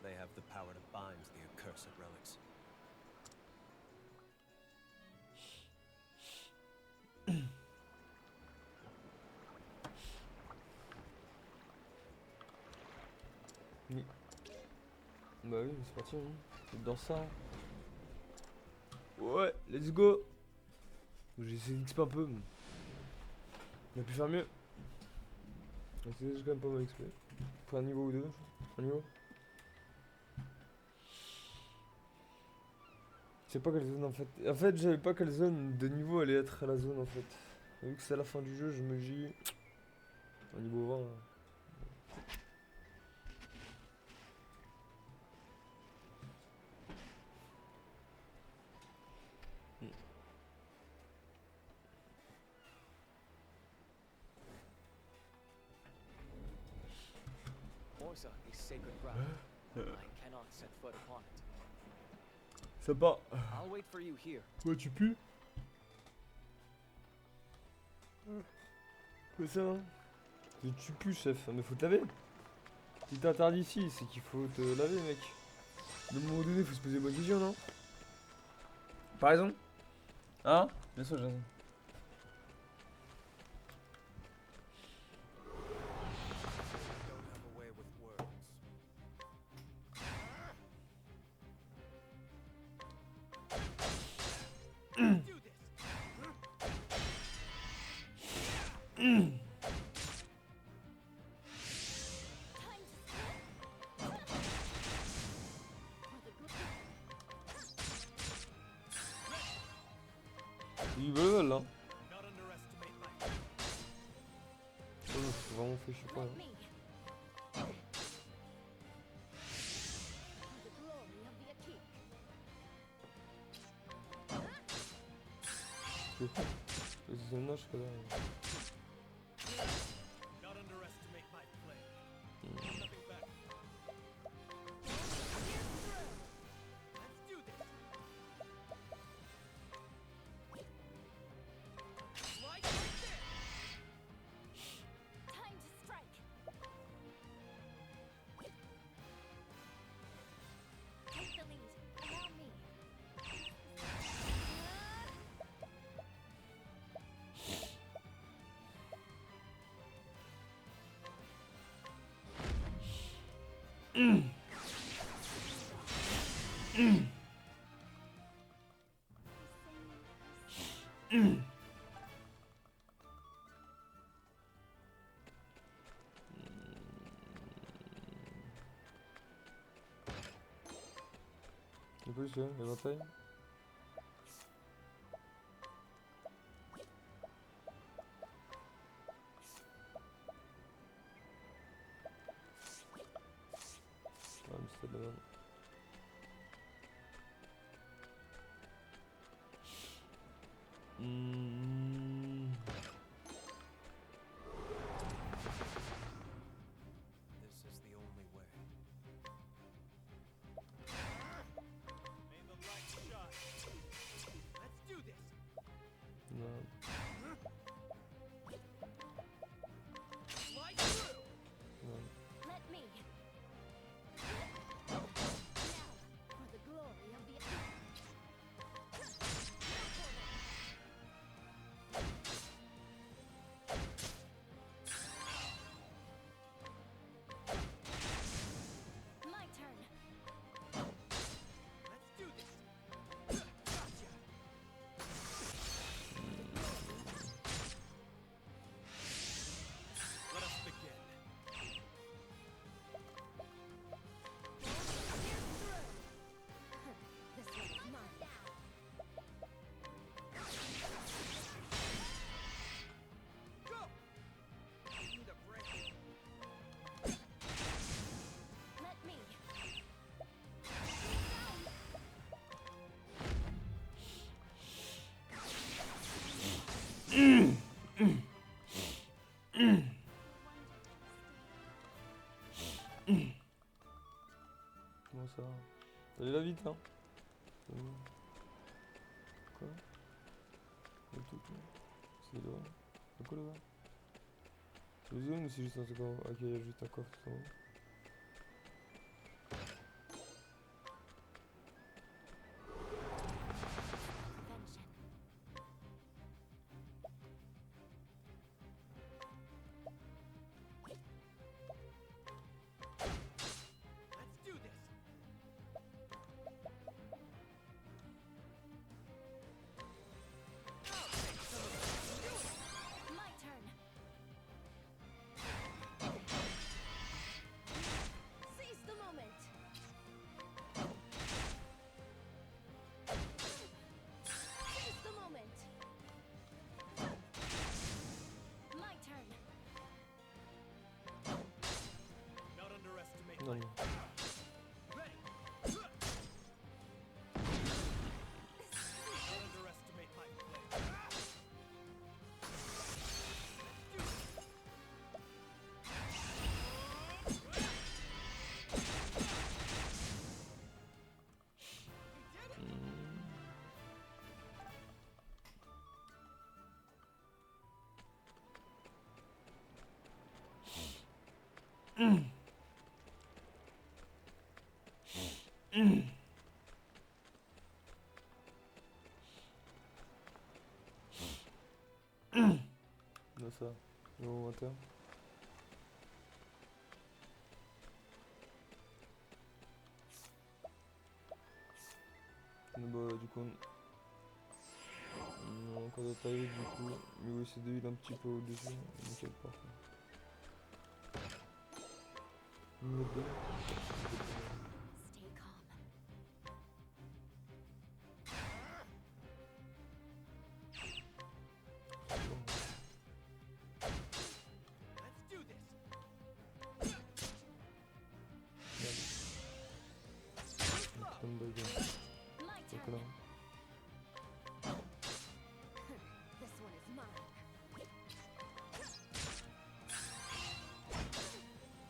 [SPEAKER 2] They have the power to bind the accursed relics.
[SPEAKER 1] Bah oui, c'est parti, hein. C'est dans ça. Ouais, let's go. J'ai essayé d'XP un peu. On a pu faire mieux. C'est quand même pas mal XP. Pour un niveau ou deux, un niveau. Je sais pas quelle zone en fait. En fait, j'avais pas quelle zone de niveau allait être à la zone en fait. Et vu que c'est à la fin du jeu, je me dis. Au niveau 20.
[SPEAKER 3] Orsa is sacred ground. I cannot set foot upon it.
[SPEAKER 1] Sympa.
[SPEAKER 3] I'll wait for you here.
[SPEAKER 1] Ouais, tu pues. Mais ça, hein. Tu pues, chef. Mais faut te laver. Si t'es interdit ici, c'est qu'il faut te laver, mec. À un moment donné, faut se poser des bonnes questions, non? Pas raison? Hein? Bien sûr, j'ai raison.
[SPEAKER 2] Don't have a way with words.
[SPEAKER 3] Do this.
[SPEAKER 1] Il veut là.
[SPEAKER 3] Not underestimate my
[SPEAKER 1] C'est vraiment fait, je sais pas. Hein. C'est dommage que là.
[SPEAKER 3] not underestimate my flame. Nothing back. Let's do this. Like this.
[SPEAKER 4] Time to strike. Take the lead. Allow me.
[SPEAKER 1] C'est quoi celui-là? La bataille? Ah, mais c'était de la merde.
[SPEAKER 2] This is the only way.
[SPEAKER 3] May the light shine. Let's do this.
[SPEAKER 1] Non.
[SPEAKER 3] Slide through.
[SPEAKER 1] Non.
[SPEAKER 4] Let me. Now, for the glory of the
[SPEAKER 1] Comment ça? Allez là vite hein. Quoi? Le tout là. C'est là. C'est quoi là? C'est le zone ou c'est juste un truc en... Ok, il y a juste un coffre tout en haut.
[SPEAKER 3] Let's do this.
[SPEAKER 4] My turn. Seize the moment. Seize the moment. My turn.
[SPEAKER 3] Not underestimate
[SPEAKER 1] Non,
[SPEAKER 3] my
[SPEAKER 1] non.
[SPEAKER 3] ready. Not underestimate my play.
[SPEAKER 1] Là ça. Niveau 21. Bah du coup on a encore de taille du coup. Niveau C2 il est un petit peu au-dessus. Nickel parfait. Niveau 2.
[SPEAKER 4] Stay calm.
[SPEAKER 3] Let's do this.
[SPEAKER 1] Bonne bagarre.
[SPEAKER 4] My
[SPEAKER 1] Donc
[SPEAKER 4] turn.
[SPEAKER 1] là.
[SPEAKER 4] This one is mine.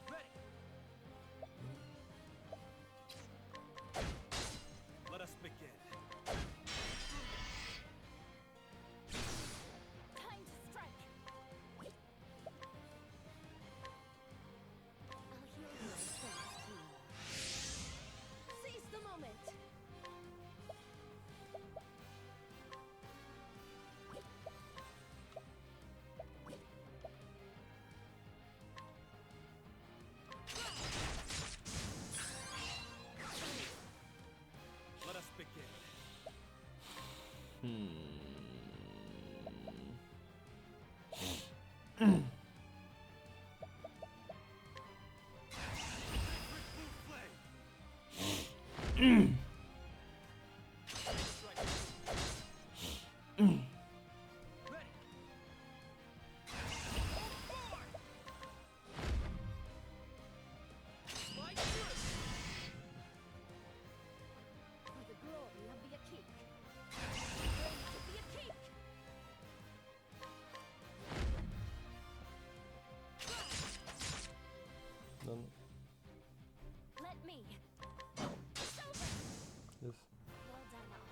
[SPEAKER 3] Ready. Let us begin.
[SPEAKER 4] Time to strike. I'll heal you in phase 2. Seize the moment.
[SPEAKER 3] Let us begin. Ready. My turn.
[SPEAKER 4] For the glory of the Akik. Glory to the Akik.
[SPEAKER 1] Non, non.
[SPEAKER 4] Let me. It's over.
[SPEAKER 1] Yes.
[SPEAKER 4] Well done, all.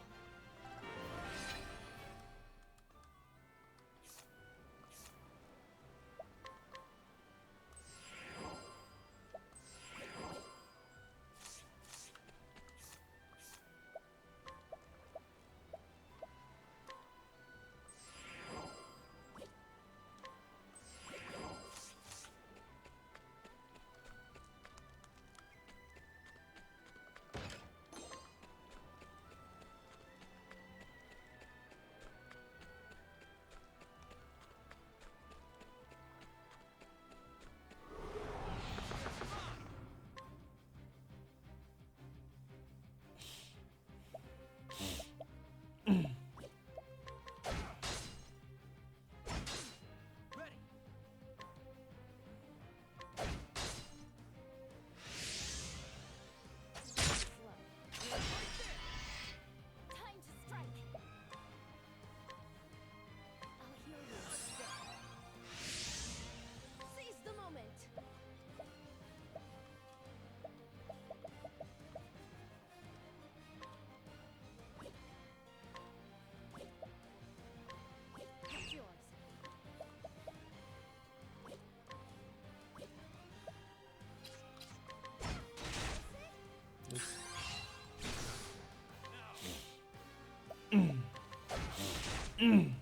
[SPEAKER 4] Let me.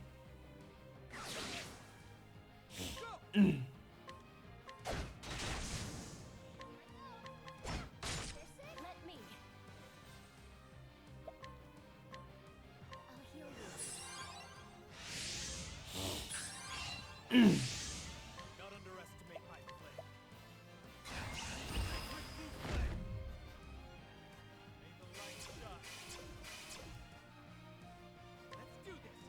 [SPEAKER 4] I'll heal you.
[SPEAKER 3] Not underestimate my flame. May the light shine. Let's do this.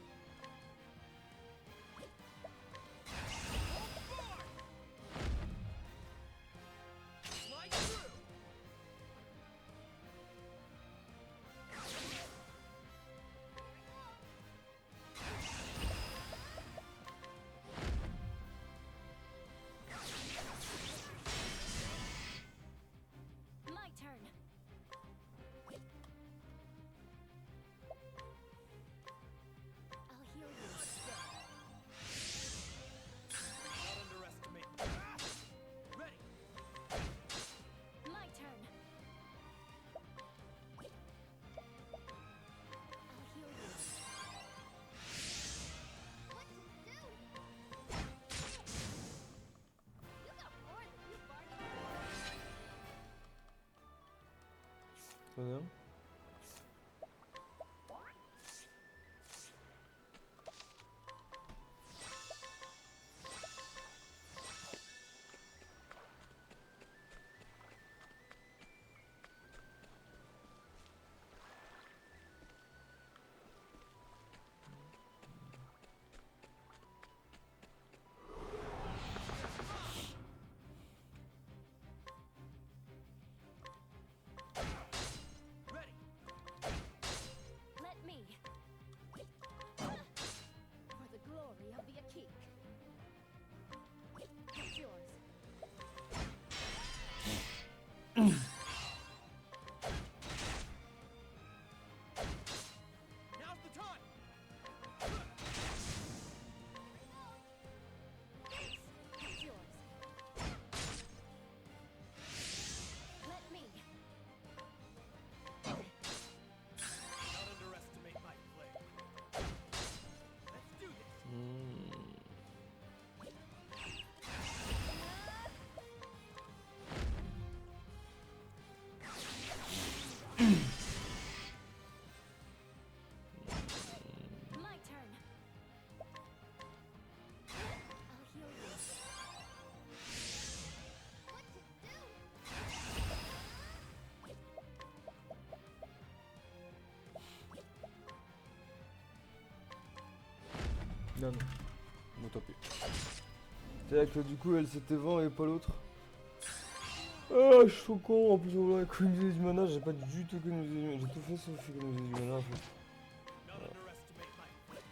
[SPEAKER 3] Slide through.
[SPEAKER 4] My turn. I'll heal you.
[SPEAKER 3] Not underestimate. Ready.
[SPEAKER 4] My turn. I'll heal you. What to do? You got more than you bargained for.
[SPEAKER 1] Très bien.
[SPEAKER 3] Ready.
[SPEAKER 4] Let me. For the glory of the Akik. It's yours.
[SPEAKER 3] Now's the time.
[SPEAKER 4] It's yours. Let me.
[SPEAKER 3] Not underestimate my flame. Let's do this.
[SPEAKER 4] My turn. I'll heal you. What to do?
[SPEAKER 1] Non, non. Bon, tant pis. C'est-à-dire que du coup, elle c'était vent et pas l'autre. Ah, je suis trop con. En plus, on va économiser du mana. J'ai pas du tout économisé du mana. J'ai tout fait sauf économiser du mana en fait.
[SPEAKER 3] Not underestimate my flame.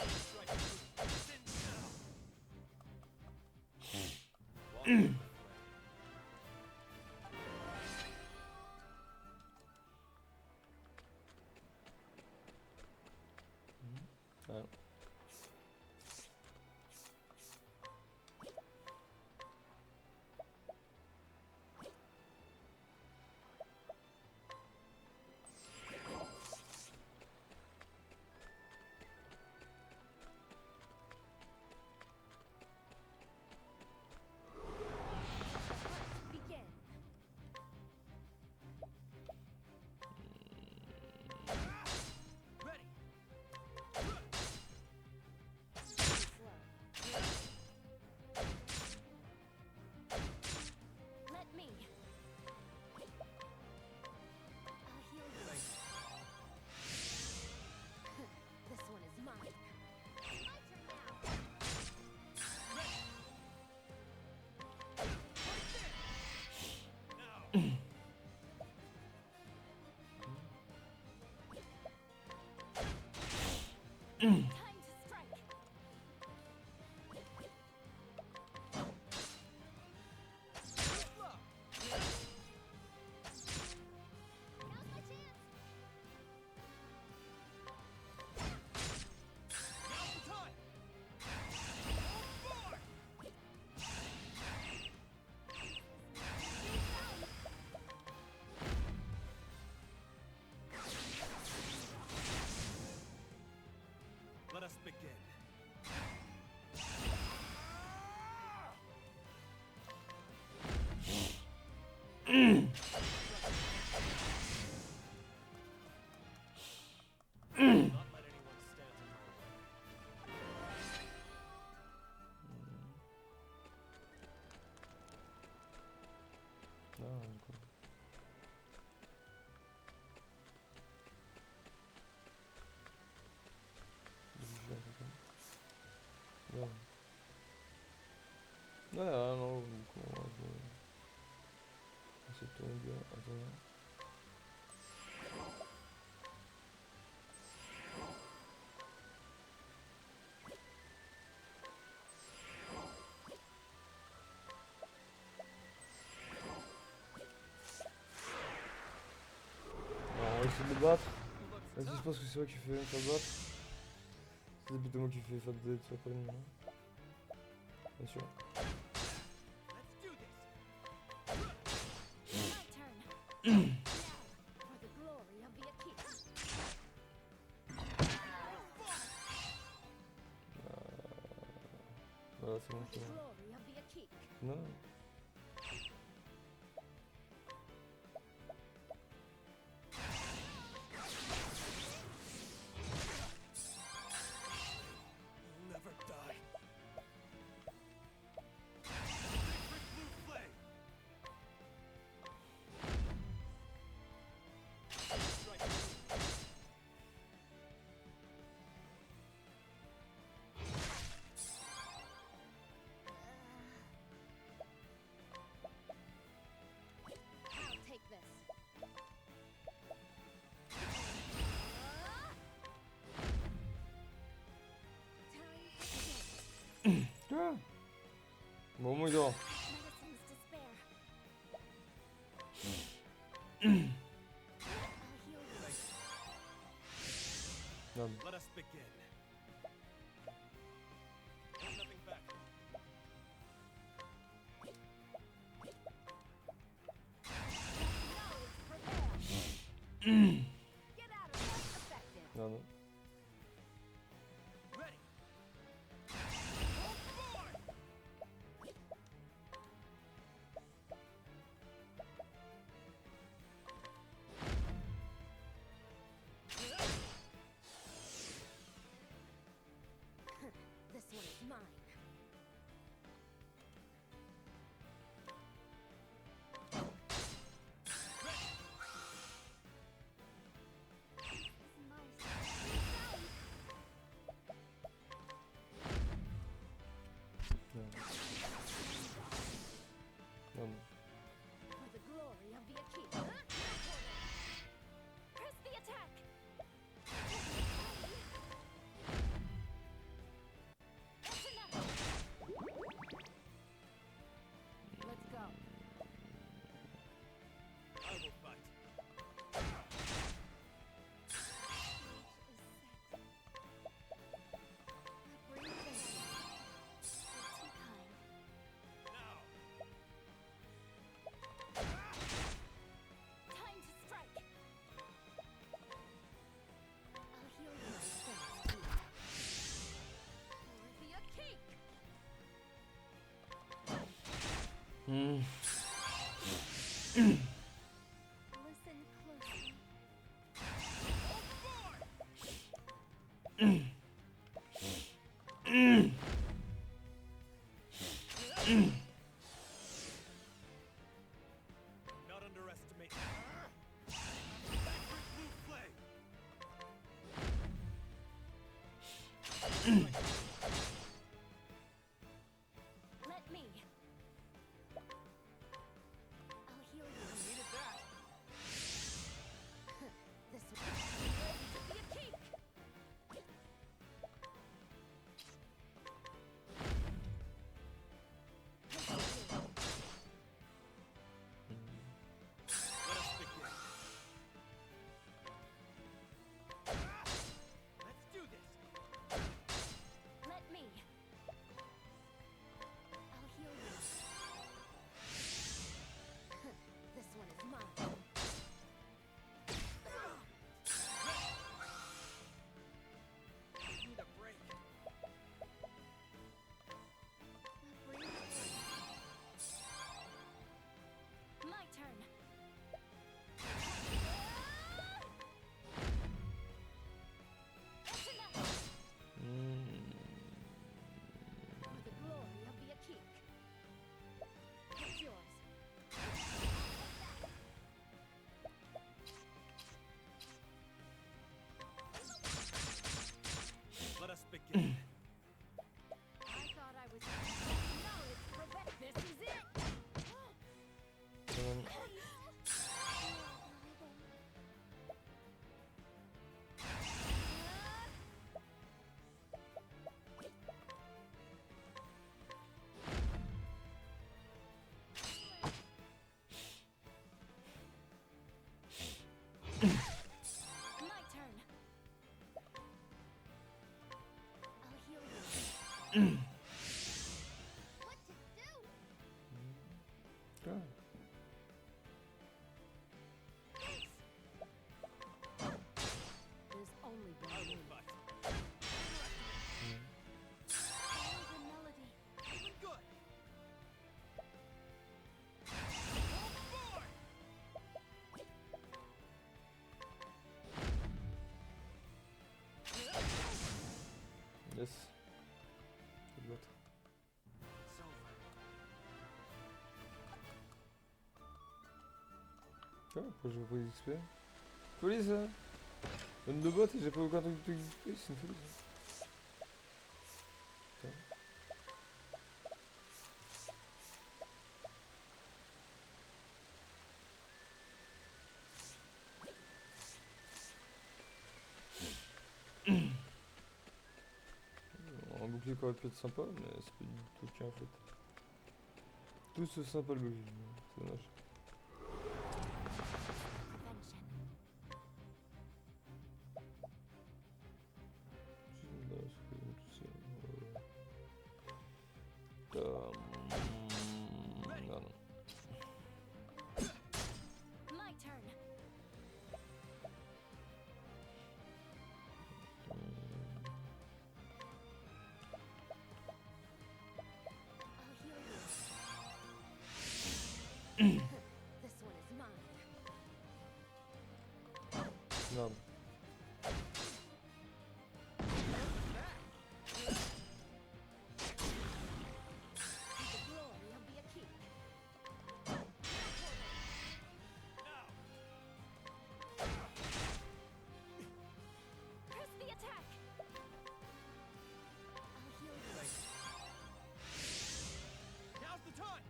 [SPEAKER 3] Strike through. Sin now. Walk with the flame.
[SPEAKER 1] Ouais.
[SPEAKER 4] Begin.
[SPEAKER 3] Ready.
[SPEAKER 4] Slow. Let me. I'll heal you. This one is mine. My turn now.
[SPEAKER 3] Now.
[SPEAKER 4] Time to strike.
[SPEAKER 3] Good luck.
[SPEAKER 4] Now's my chance.
[SPEAKER 3] Not let anyone stand in my way.
[SPEAKER 1] Non, du coup. Non. Ouais, non, du coup, on va jouer. On s'est tourné bien. Attends. On va essayer de le battre. Vas-y, je pense que c'est moi qui fais le battre. C'est plutôt moi qui fais faire des sur pas non. Bien sûr.
[SPEAKER 3] Let's do this.
[SPEAKER 4] My turn. Now, for the glory of the Akita.
[SPEAKER 1] Voilà, c'est bon,
[SPEAKER 4] For
[SPEAKER 1] c'est
[SPEAKER 4] the
[SPEAKER 1] bon.
[SPEAKER 4] glory of the Akita.
[SPEAKER 1] Non.
[SPEAKER 3] You'll never die. Blue flame. Strike.
[SPEAKER 4] I'll take this. Time to begin.
[SPEAKER 1] Ah. Bon, moi, il dort.
[SPEAKER 4] Medicines to spare. I'll heal you.
[SPEAKER 1] Non.
[SPEAKER 3] Let us begin. Hold nothing back.
[SPEAKER 4] Get out of there. Effective.
[SPEAKER 1] Non, non.
[SPEAKER 3] Ready.
[SPEAKER 4] This one is mine. This is my
[SPEAKER 1] Non. Non, non.
[SPEAKER 4] For the glory of the Akita. Press the attack. That's enough. Let's go.
[SPEAKER 3] I will fight. Now.
[SPEAKER 4] Time to strike. I'll heal you myself. For the Akita.
[SPEAKER 1] Hmm.
[SPEAKER 4] Listen closely.
[SPEAKER 3] Not underestimate. Sacred blue flame.
[SPEAKER 4] Let me. I'll heal you.
[SPEAKER 3] Needed that.
[SPEAKER 4] This will be a cake.
[SPEAKER 3] Let us begin. Let's do this.
[SPEAKER 4] What to do?
[SPEAKER 1] Ah.
[SPEAKER 5] There's only one
[SPEAKER 3] I will
[SPEAKER 5] way.
[SPEAKER 3] fight.
[SPEAKER 4] Follow the melody.
[SPEAKER 3] Even good.
[SPEAKER 1] Yes. C'est l'autre.
[SPEAKER 3] It's over.
[SPEAKER 1] Ah, pourquoi j'ai pas pris d'XP? Folie ça! Donne de bot et j'ai pas aucun truc d'XP, c'est une folie ça. Putain. Un bouclier qui aurait pu être sympa, mais c'est pas du tout le cas en fait. Tout ce sympa le bouclier, c'est dommage.
[SPEAKER 5] Prevention.
[SPEAKER 1] Non, non.
[SPEAKER 5] My turn. I'll heal you. This one is mine.
[SPEAKER 1] Non.
[SPEAKER 5] The glory of the Akik.
[SPEAKER 3] Now.
[SPEAKER 5] Press the attack. I'll heal you.
[SPEAKER 3] Now's the time.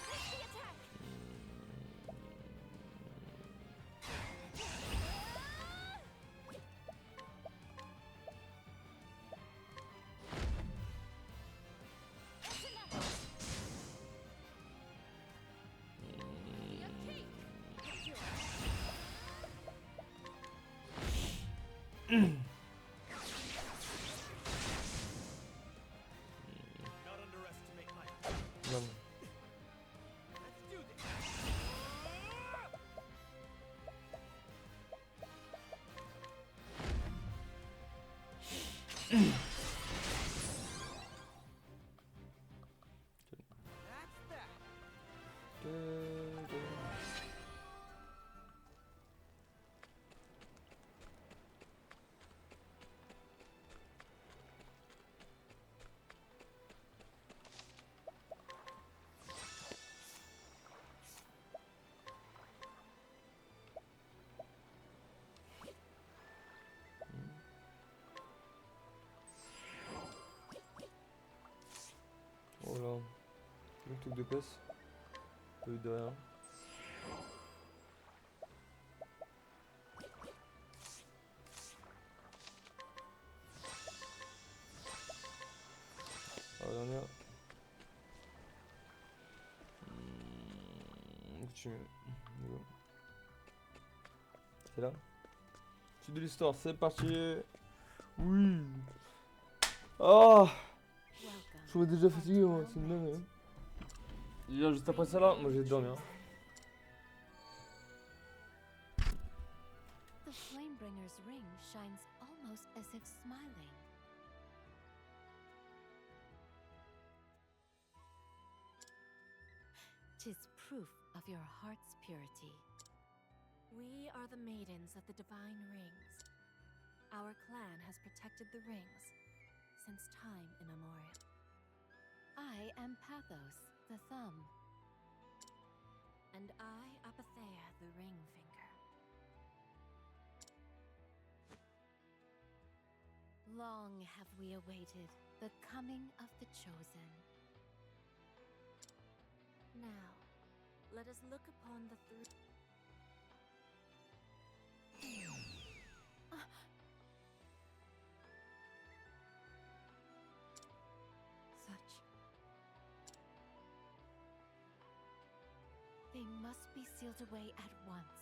[SPEAKER 5] Press the attack. That's enough. The Akik. It's yours.
[SPEAKER 3] Not underestimate my.
[SPEAKER 1] Non.
[SPEAKER 3] Let's do this. That's that.
[SPEAKER 1] Oh là. Le truc de pèse. Pas eu de rien. Ah, la dernière. Go. C'est là. Suite de l'histoire, c'est parti. Oui. Ah,
[SPEAKER 5] Welcome.
[SPEAKER 1] je suis déjà fatigué moi, c'est une dingue. Hein. Hier, juste après ça là, moi j'ai dormi. Hein.
[SPEAKER 5] The Flamebringer's ring shines almost as if smiling. Tis proof of your heart's purity. We are the maidens of the Divine Rings. Our clan has protected the rings since time immemorial. I am Pathos, the Thumb. And I, Apathea, the Ring Finger. Long have we awaited the coming of the Chosen. Now, let us look upon the three. Such. They must be sealed away at once.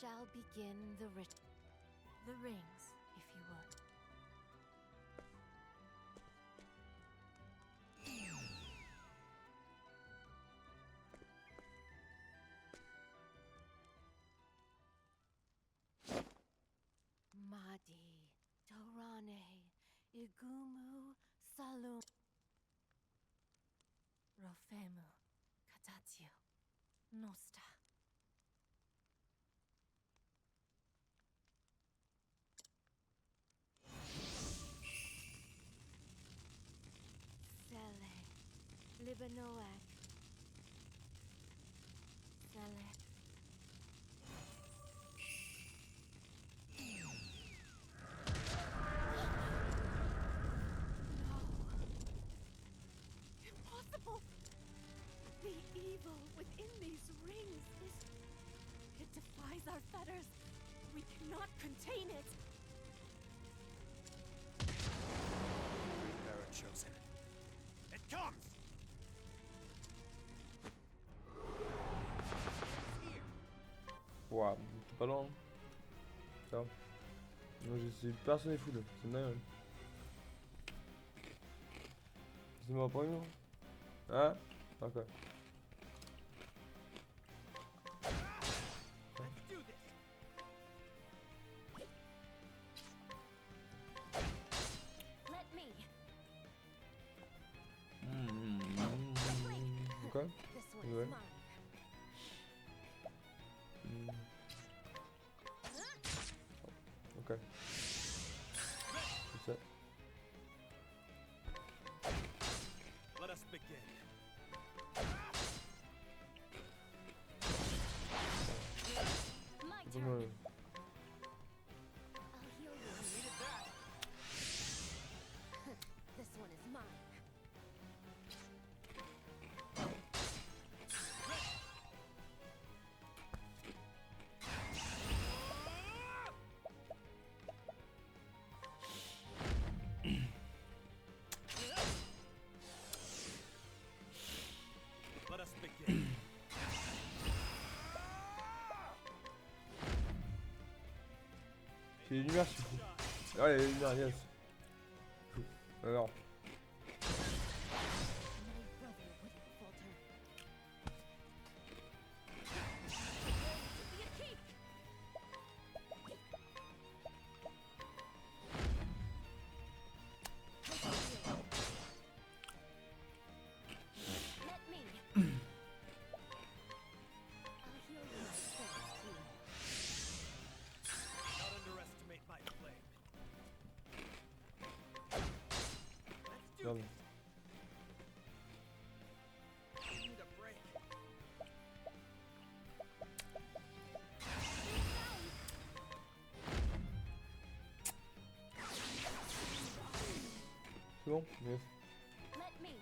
[SPEAKER 5] shall begin the ritual. The rings, if you would. Madi, Torane, Igumu, Salum. Rofemu, Katatio, Nosta. Sele, Libanoak. Sele. Impossible! The evil within these rings is... It defies our fetters. We cannot contain it.
[SPEAKER 2] Era chosen. It comes!
[SPEAKER 1] Ouah, t'es pas loin. Hein. Ça. Moi je suis personne n'est fou là, c'est dingue. C'est moi pas une. Hein? Ok.
[SPEAKER 3] Let's do this.
[SPEAKER 5] Let me.
[SPEAKER 1] Ok.
[SPEAKER 5] This one
[SPEAKER 1] Ouais.
[SPEAKER 5] is mine.
[SPEAKER 1] Ok. C'est ça.
[SPEAKER 3] Let us begin.
[SPEAKER 5] My
[SPEAKER 1] C'est pas
[SPEAKER 5] turn.
[SPEAKER 1] mal.
[SPEAKER 5] I'll heal you.
[SPEAKER 3] Needed that.
[SPEAKER 5] This one is mine.
[SPEAKER 3] Let us begin.
[SPEAKER 1] C'est les lumières, je suis fou. Ah, les lumières, yes. Alors.
[SPEAKER 5] My brother wouldn't falter. Be a king. Let me. I'll heal you myself too.
[SPEAKER 3] Not underestimate my flame. Let's do
[SPEAKER 1] Regarde.
[SPEAKER 3] this. I need a break.
[SPEAKER 1] C'est bon? Yes.
[SPEAKER 5] Let me.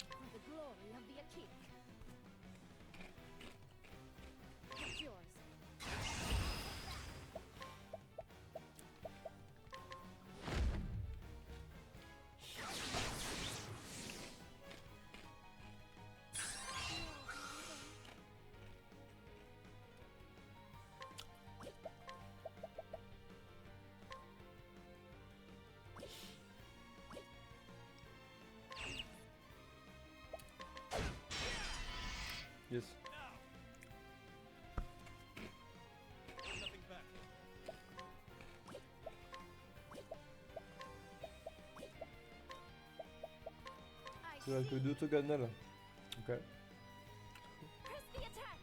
[SPEAKER 5] For the glory of the Akik. It's yours.
[SPEAKER 1] Yes.
[SPEAKER 3] Hold nothing back.
[SPEAKER 5] I
[SPEAKER 1] Il reste que 2 tokens là. Ok.
[SPEAKER 5] press the attack.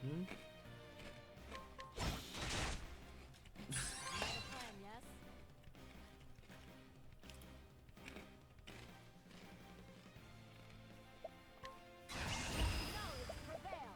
[SPEAKER 1] Hmm.
[SPEAKER 5] Another plan, yes? Let knowledge prevail.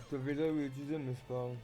[SPEAKER 1] T'avais là où tu aimes, mais c'est pas grave.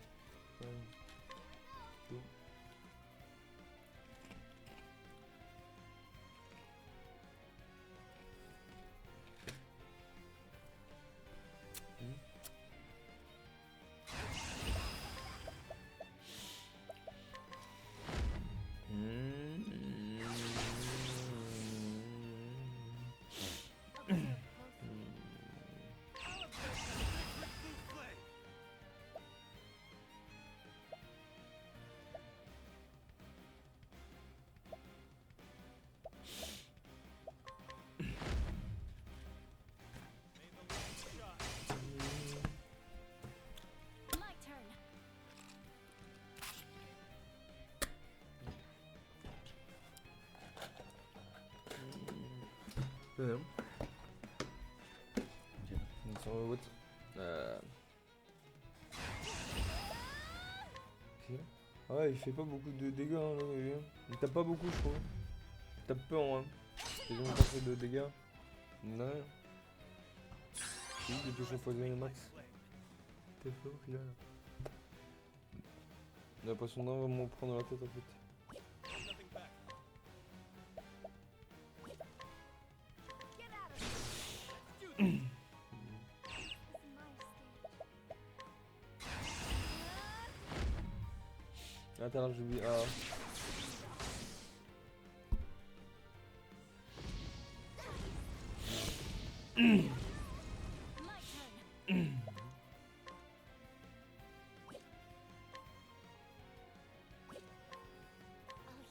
[SPEAKER 5] My turn.
[SPEAKER 1] Non. Ok. Sur le vote. Ok. Ah ouais, il fait pas beaucoup de dégâts, hein, là, lui, hein. Il tape pas beaucoup, je trouve. Il tape peu en 1. Il a pas fait de dégâts. Non. Oui, il touche empoisonné max. T'es fort au final. J'ai l'impression d'un va me prendre dans la tête en fait. Attends, j'ai oublié. Ah.
[SPEAKER 5] My turn. I'll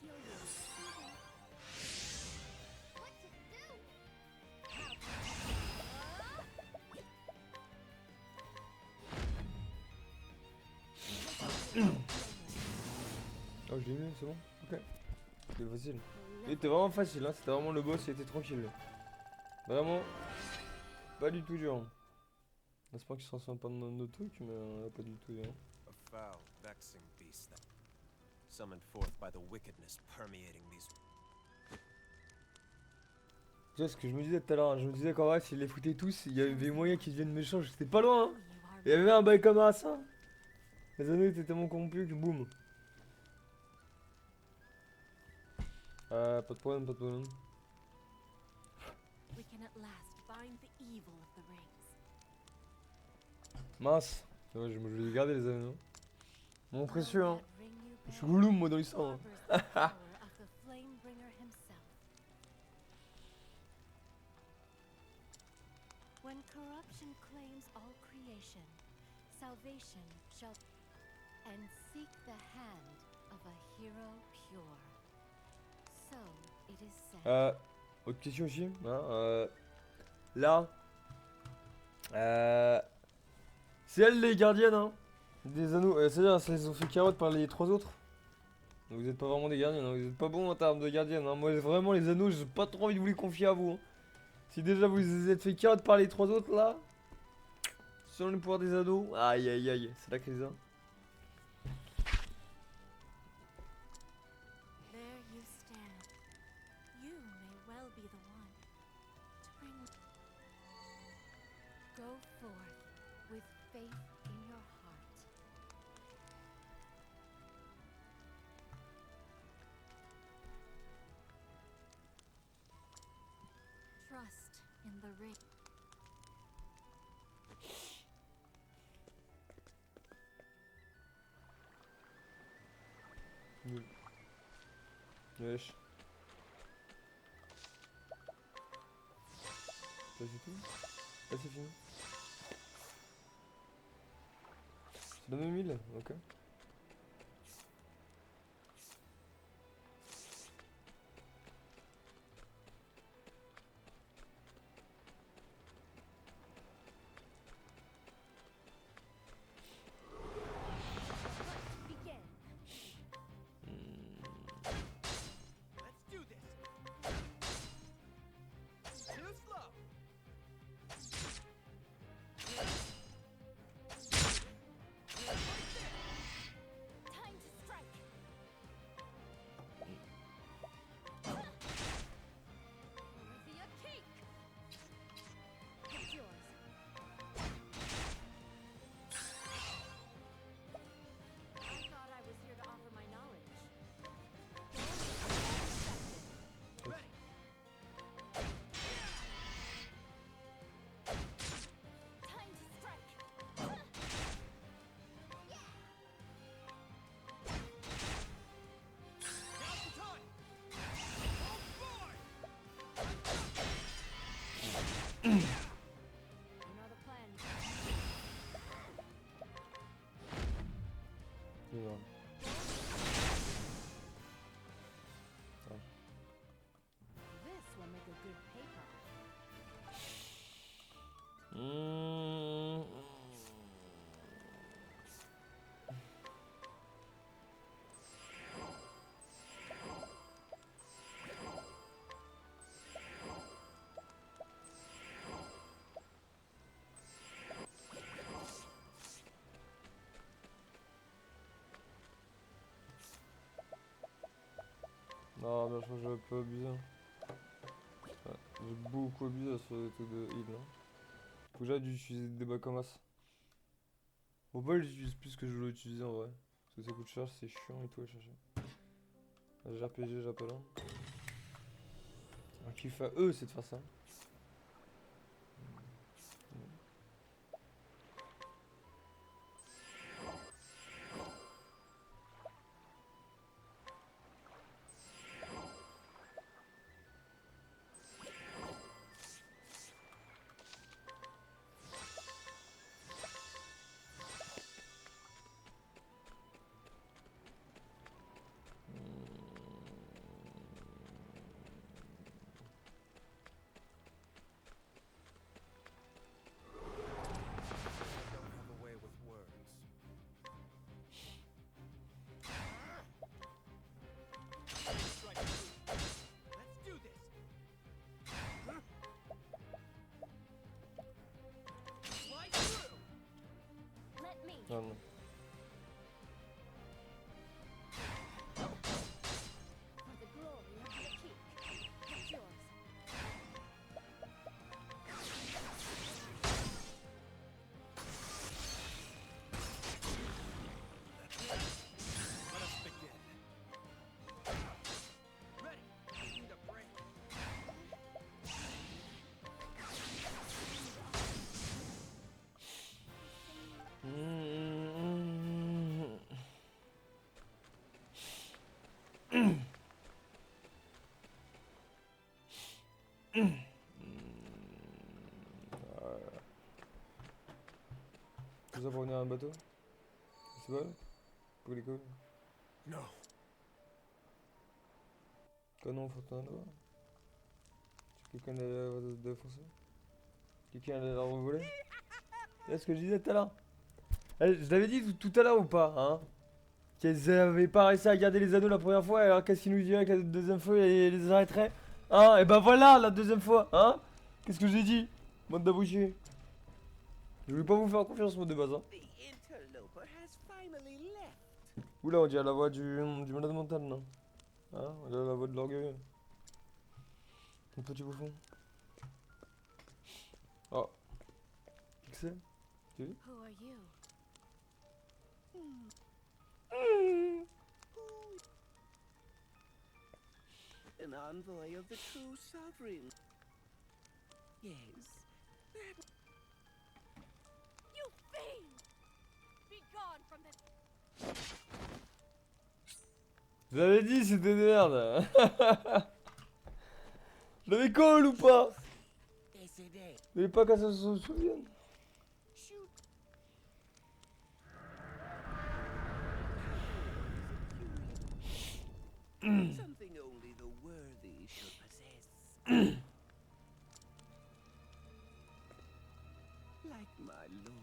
[SPEAKER 5] heal you.
[SPEAKER 4] What to do?
[SPEAKER 1] Oh, j'ai mis, c'est bon. Ok. C'était facile. Il était vraiment facile, hein. C'était vraiment le boss, il était tranquille. Vraiment. Pas du tout dur. J'espère qu'il se transforme pas dans notre truc, mais pas du tout dur.
[SPEAKER 2] A foul, vexing beast that summoned forth by the wickedness permeating these.
[SPEAKER 1] Tu vois ce que je me disais tout à l'heure, hein, je me disais qu'en vrai, s'il les foutait tous, il y avait moyen qu'ils deviennent méchants. J'étais pas loin, hein.
[SPEAKER 5] You are
[SPEAKER 1] Il y avait un bail comme ça. Les anneaux étaient tellement corrompus que boum. Pas de problème, pas de problème.
[SPEAKER 5] We can at last bind the evil of the rings.
[SPEAKER 1] Mince. Ouais, je vais les garder les anneaux. Mon précieux, hein.
[SPEAKER 5] That ring you
[SPEAKER 1] Je suis
[SPEAKER 5] bear
[SPEAKER 1] Gollum, moi, dans l'histoire. Hein.
[SPEAKER 5] harbors the power of the Flamebringer himself. When corruption claims all creation, salvation shall and seek the hand of a hero pure. So it is said.
[SPEAKER 1] Autre question aussi. Hein, là. C'est elle les gardiennes, hein. Des anneaux. C'est-à-dire, ça les ont fait carotte par les trois autres. Donc vous êtes pas vraiment des gardiennes, hein. Vous êtes pas bons en termes de gardiennes. Hein. Moi, vraiment, les anneaux, j'ai pas trop envie de vous les confier à vous. Hein. Si déjà vous les êtes fait carotte par les trois autres, là. Selon le pouvoir des anneaux. Aïe, aïe, aïe. C'est la crise, hein.
[SPEAKER 5] There you stand. You may well be the one to bring. Go forth with faith in your heart. Trust in the ring.
[SPEAKER 1] Nul. Wesh. Ça c'est tout? Ah c'est fini. C'est dans mes 1000? Ok.
[SPEAKER 5] Begin.
[SPEAKER 3] Let's do this. Too slow.
[SPEAKER 5] Another plan.
[SPEAKER 1] Énorme.
[SPEAKER 5] This will make a good paper.
[SPEAKER 1] Mmh. Non, mais je crois que j'ai un peu abusé. Ouais, j'ai beaucoup abusé sur les trucs de heal. Hein. Faut que j'arrête d'utiliser des bacs en masse. Bon, pas j'utilise plus que je voulais utiliser en vrai. Parce que ça coûte cher, c'est chiant et tout à chercher. RPG, j'appelle. Hein. Un kiff à eux, c'est de faire ça.
[SPEAKER 2] I don't have a way with words.
[SPEAKER 3] Let's do this. Slide through.
[SPEAKER 5] Let me.
[SPEAKER 1] Non, non.
[SPEAKER 5] For the glory of the king. It's yours.
[SPEAKER 3] Let us begin. Ready. Need a break.
[SPEAKER 1] Mmh. Tout ça pour venir à un bateau? C'est bon? Pour les couilles?
[SPEAKER 2] No.
[SPEAKER 1] Canon Fortuna là-bas? Quelqu'un allait la défoncer? Quelqu'un allait la revoler? C'est ce que je disais tout à l'heure. Je l'avais dit tout à l'heure ou pas, hein? Qu'elles avaient pas réussi à garder les anneaux la première fois, alors qu'est-ce qu'ils nous dirait que la deuxième fois, ils les arrêteraient? Hein? Et ben voilà, la deuxième fois, hein? Qu'est-ce que j'ai dit? Bande d'abrutis. Je voulais pas vous faire confiance, mon de base, hein.
[SPEAKER 6] The interloper has finally left.
[SPEAKER 1] Oula, on dirait la voix du malade mental, non? Hein? On dirait la voix de l'orgueil. Mon petit bouffon. Oh. Qui que c'est? Tu vu?
[SPEAKER 5] Who are you?
[SPEAKER 6] An envoy of the true sovereign. Yes.
[SPEAKER 5] You fiend! Be gone from this.
[SPEAKER 1] Je l'avais dit, c'était des merdes. Je l'avais call ou pas?
[SPEAKER 6] Décédé.
[SPEAKER 1] Mais pas qu'à ça se souvienne.
[SPEAKER 6] Shoot. Something only the worthy should possess. Like my lord.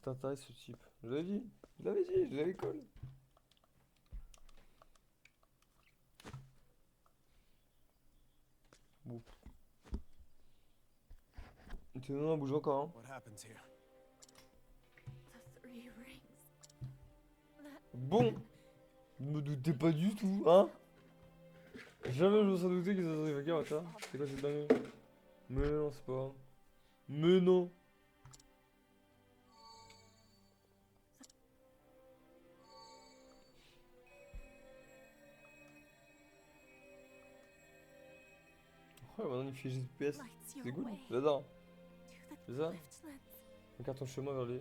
[SPEAKER 1] C'est intéressant ce type. Je l'avais dit, je l'avais call. Bon. Tu non, bouge encore, hein.
[SPEAKER 2] What happens here?
[SPEAKER 5] The three rings. That
[SPEAKER 1] Bon. Ne me doutez pas du tout, hein. Jamais je me serais douté que ça serait fait avec ça. C'est quoi cette dingue? Mais non, c'est pas grave. Mais non. Oh, maintenant il fait GPS.
[SPEAKER 5] lights
[SPEAKER 1] C'est
[SPEAKER 5] your
[SPEAKER 1] cool,
[SPEAKER 5] way
[SPEAKER 1] j'adore.
[SPEAKER 5] to the
[SPEAKER 1] C'est ça?
[SPEAKER 5] Cliftlands.
[SPEAKER 1] Regarde ton chemin vers les...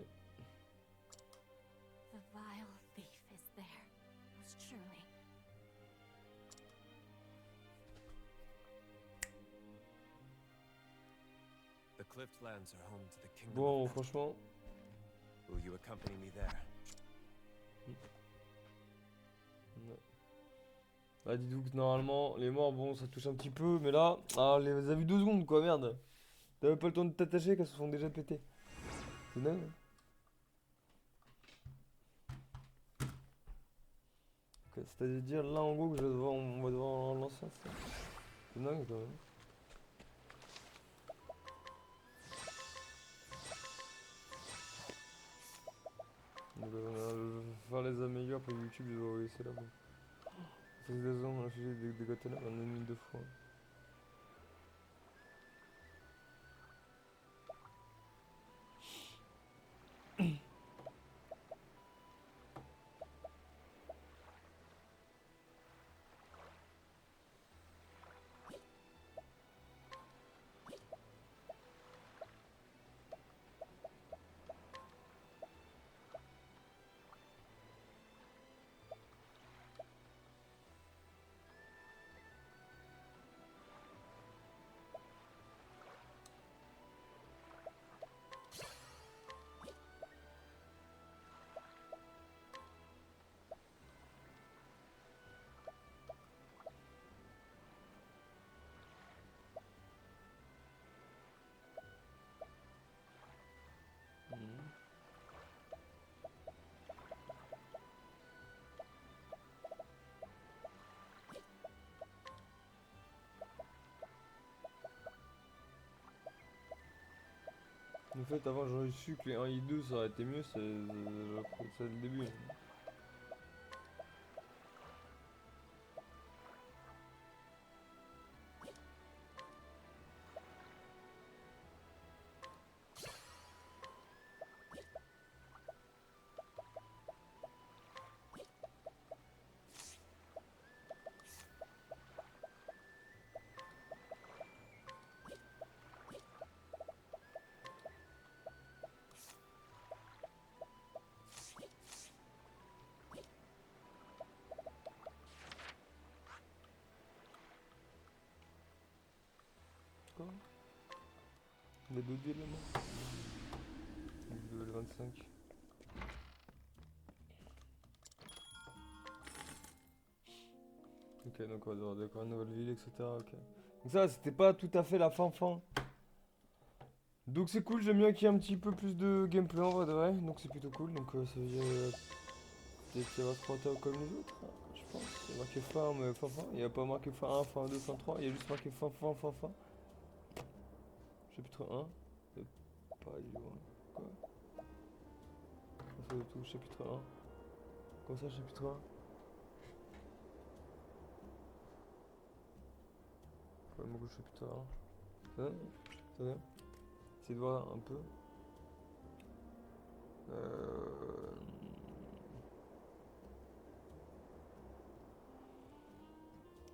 [SPEAKER 5] The vile thief is there, most truly.
[SPEAKER 2] Cliftlands are home to the kingdom
[SPEAKER 1] Bon,
[SPEAKER 2] of
[SPEAKER 1] franchement,
[SPEAKER 2] Will you accompany me there?
[SPEAKER 1] ouais. Bah, dis-vous que normalement, les morts, bon, ça touche un petit peu, mais là, ah, les a vu 2 secondes, quoi, merde. T'avais pas le temps de t'attacher, qu'elles se sont déjà pétées. C'est dingue. Hein. Ok, c'est-à-dire là, en gros, que on va devoir lancer ça. C'est dingue, quand même. Donc, faire les améliores pour YouTube, ils doivent laisser là-bas. C'est des hommes, on a fait des Gotenna, on a mis 2 fois. Mhm. En fait, avant, j'aurais su que les 1 et 2 ça aurait été mieux, j'aurais pris ça dès le début. Quoi? Les 2 dés là-bas? Le 25. Ok, donc on va devoir décorer une nouvelle ville, etc. Ok. Donc ça, c'était pas tout à fait la fin. Donc c'est cool, j'aime bien qu'il y ait un petit peu plus de gameplay en vrai de vrai. Donc c'est plutôt cool. Donc ça veut dire peut-être qu'il va se prendre comme les autres, hein, je pense. Il y a marqué fin, mais fin. Il n'y a pas marqué fin 1, fin 2, fin 3. Il y a juste marqué fin. Chapitre 1. C'est pas évident. Quoi? Ça fait tout, chapitre 1. Comme ça, chapitre 1. Quoi, le mot chapitre 1. Ça va. Essayez de voir un peu.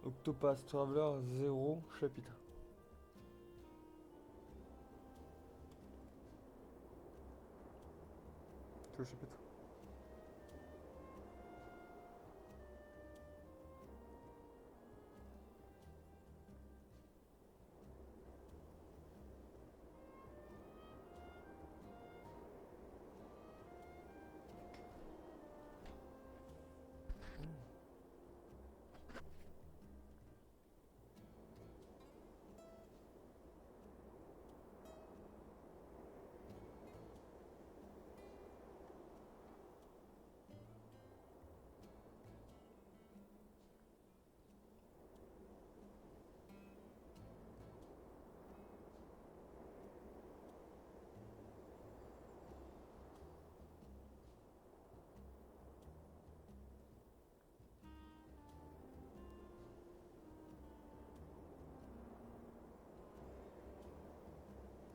[SPEAKER 1] Octopath Traveler 0 chapitre. C'est le chapitre.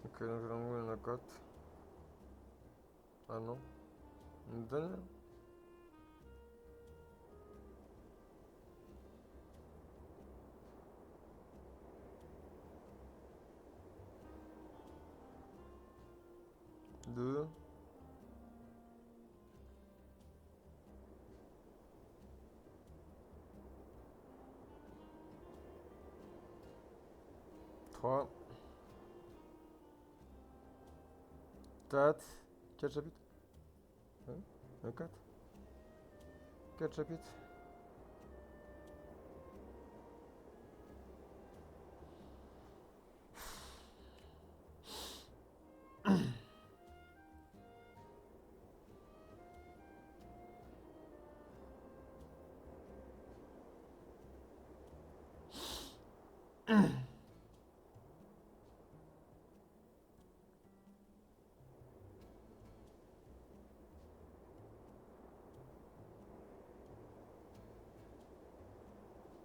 [SPEAKER 1] Ok, donc je l'envoie la cote. Ah non. Une dernière. Deux. Trois. 4. 4 chapitres. Ouais, 4. 4 chapitres.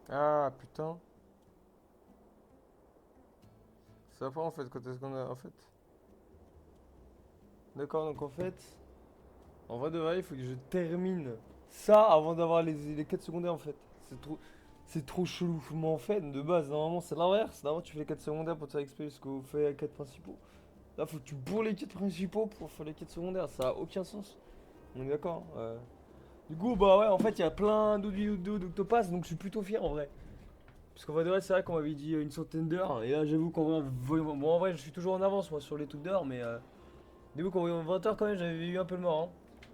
[SPEAKER 1] Ah putain. C'est après en fait quand est-ce qu'on a en fait. D'accord, donc en fait, en vrai de vrai, il faut que je termine ça avant d'avoir les quêtes secondaires en fait. C'est trop chelou. Mais en fait, de base, normalement c'est l'inverse. Normalement tu fais les quêtes secondaires pour te faire XP jusqu'au fait les quêtes principaux. Là faut que tu bourres les quêtes principaux pour faire les quêtes secondaires. Ça a aucun sens. On est d'accord, hein. Du coup, bah ouais, en fait, il y a plein d'autres vidéos d'Octopass, donc je suis plutôt fier en vrai. Parce qu'en vrai, de vrai, c'est vrai qu'on m'avait dit une centaine d'heures, et là, j'avoue qu'en vrai, bon, en vrai, je suis toujours en avance moi sur les trucs d'heures, mais j'avoue qu'en voyant 20 heures, quand même, j'avais eu un peu le mort. Hein.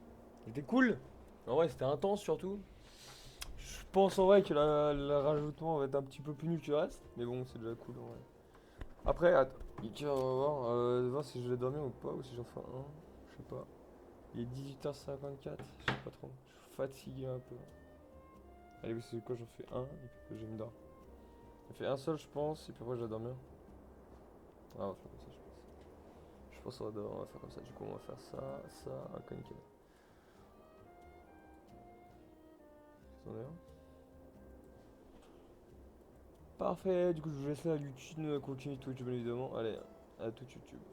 [SPEAKER 1] C'était cool, en vrai, c'était intense surtout. Je pense en vrai que le rajoutement va être un petit peu plus nul que le reste, mais bon, c'est déjà cool en vrai. Après, attends, Ika, on va voir si je vais dormir ou pas, ou si j'en fais un, je sais pas. Il est 18h54, je sais pas trop, je suis fatigué un peu. Allez, oui, c'est quoi, j'en fais un, et puis après, je me dors. J'en fais un seul, je pense, et puis après, je vais dormir. Ah, on va faire comme ça, je pense. Je pense qu'on va faire comme ça, du coup, on va faire ça, ça, un nickel. Qu'est-ce qu'on est là? Parfait, du coup, je vous laisse là, YouTube, continue Twitch, bien évidemment. Allez, à tout YouTube.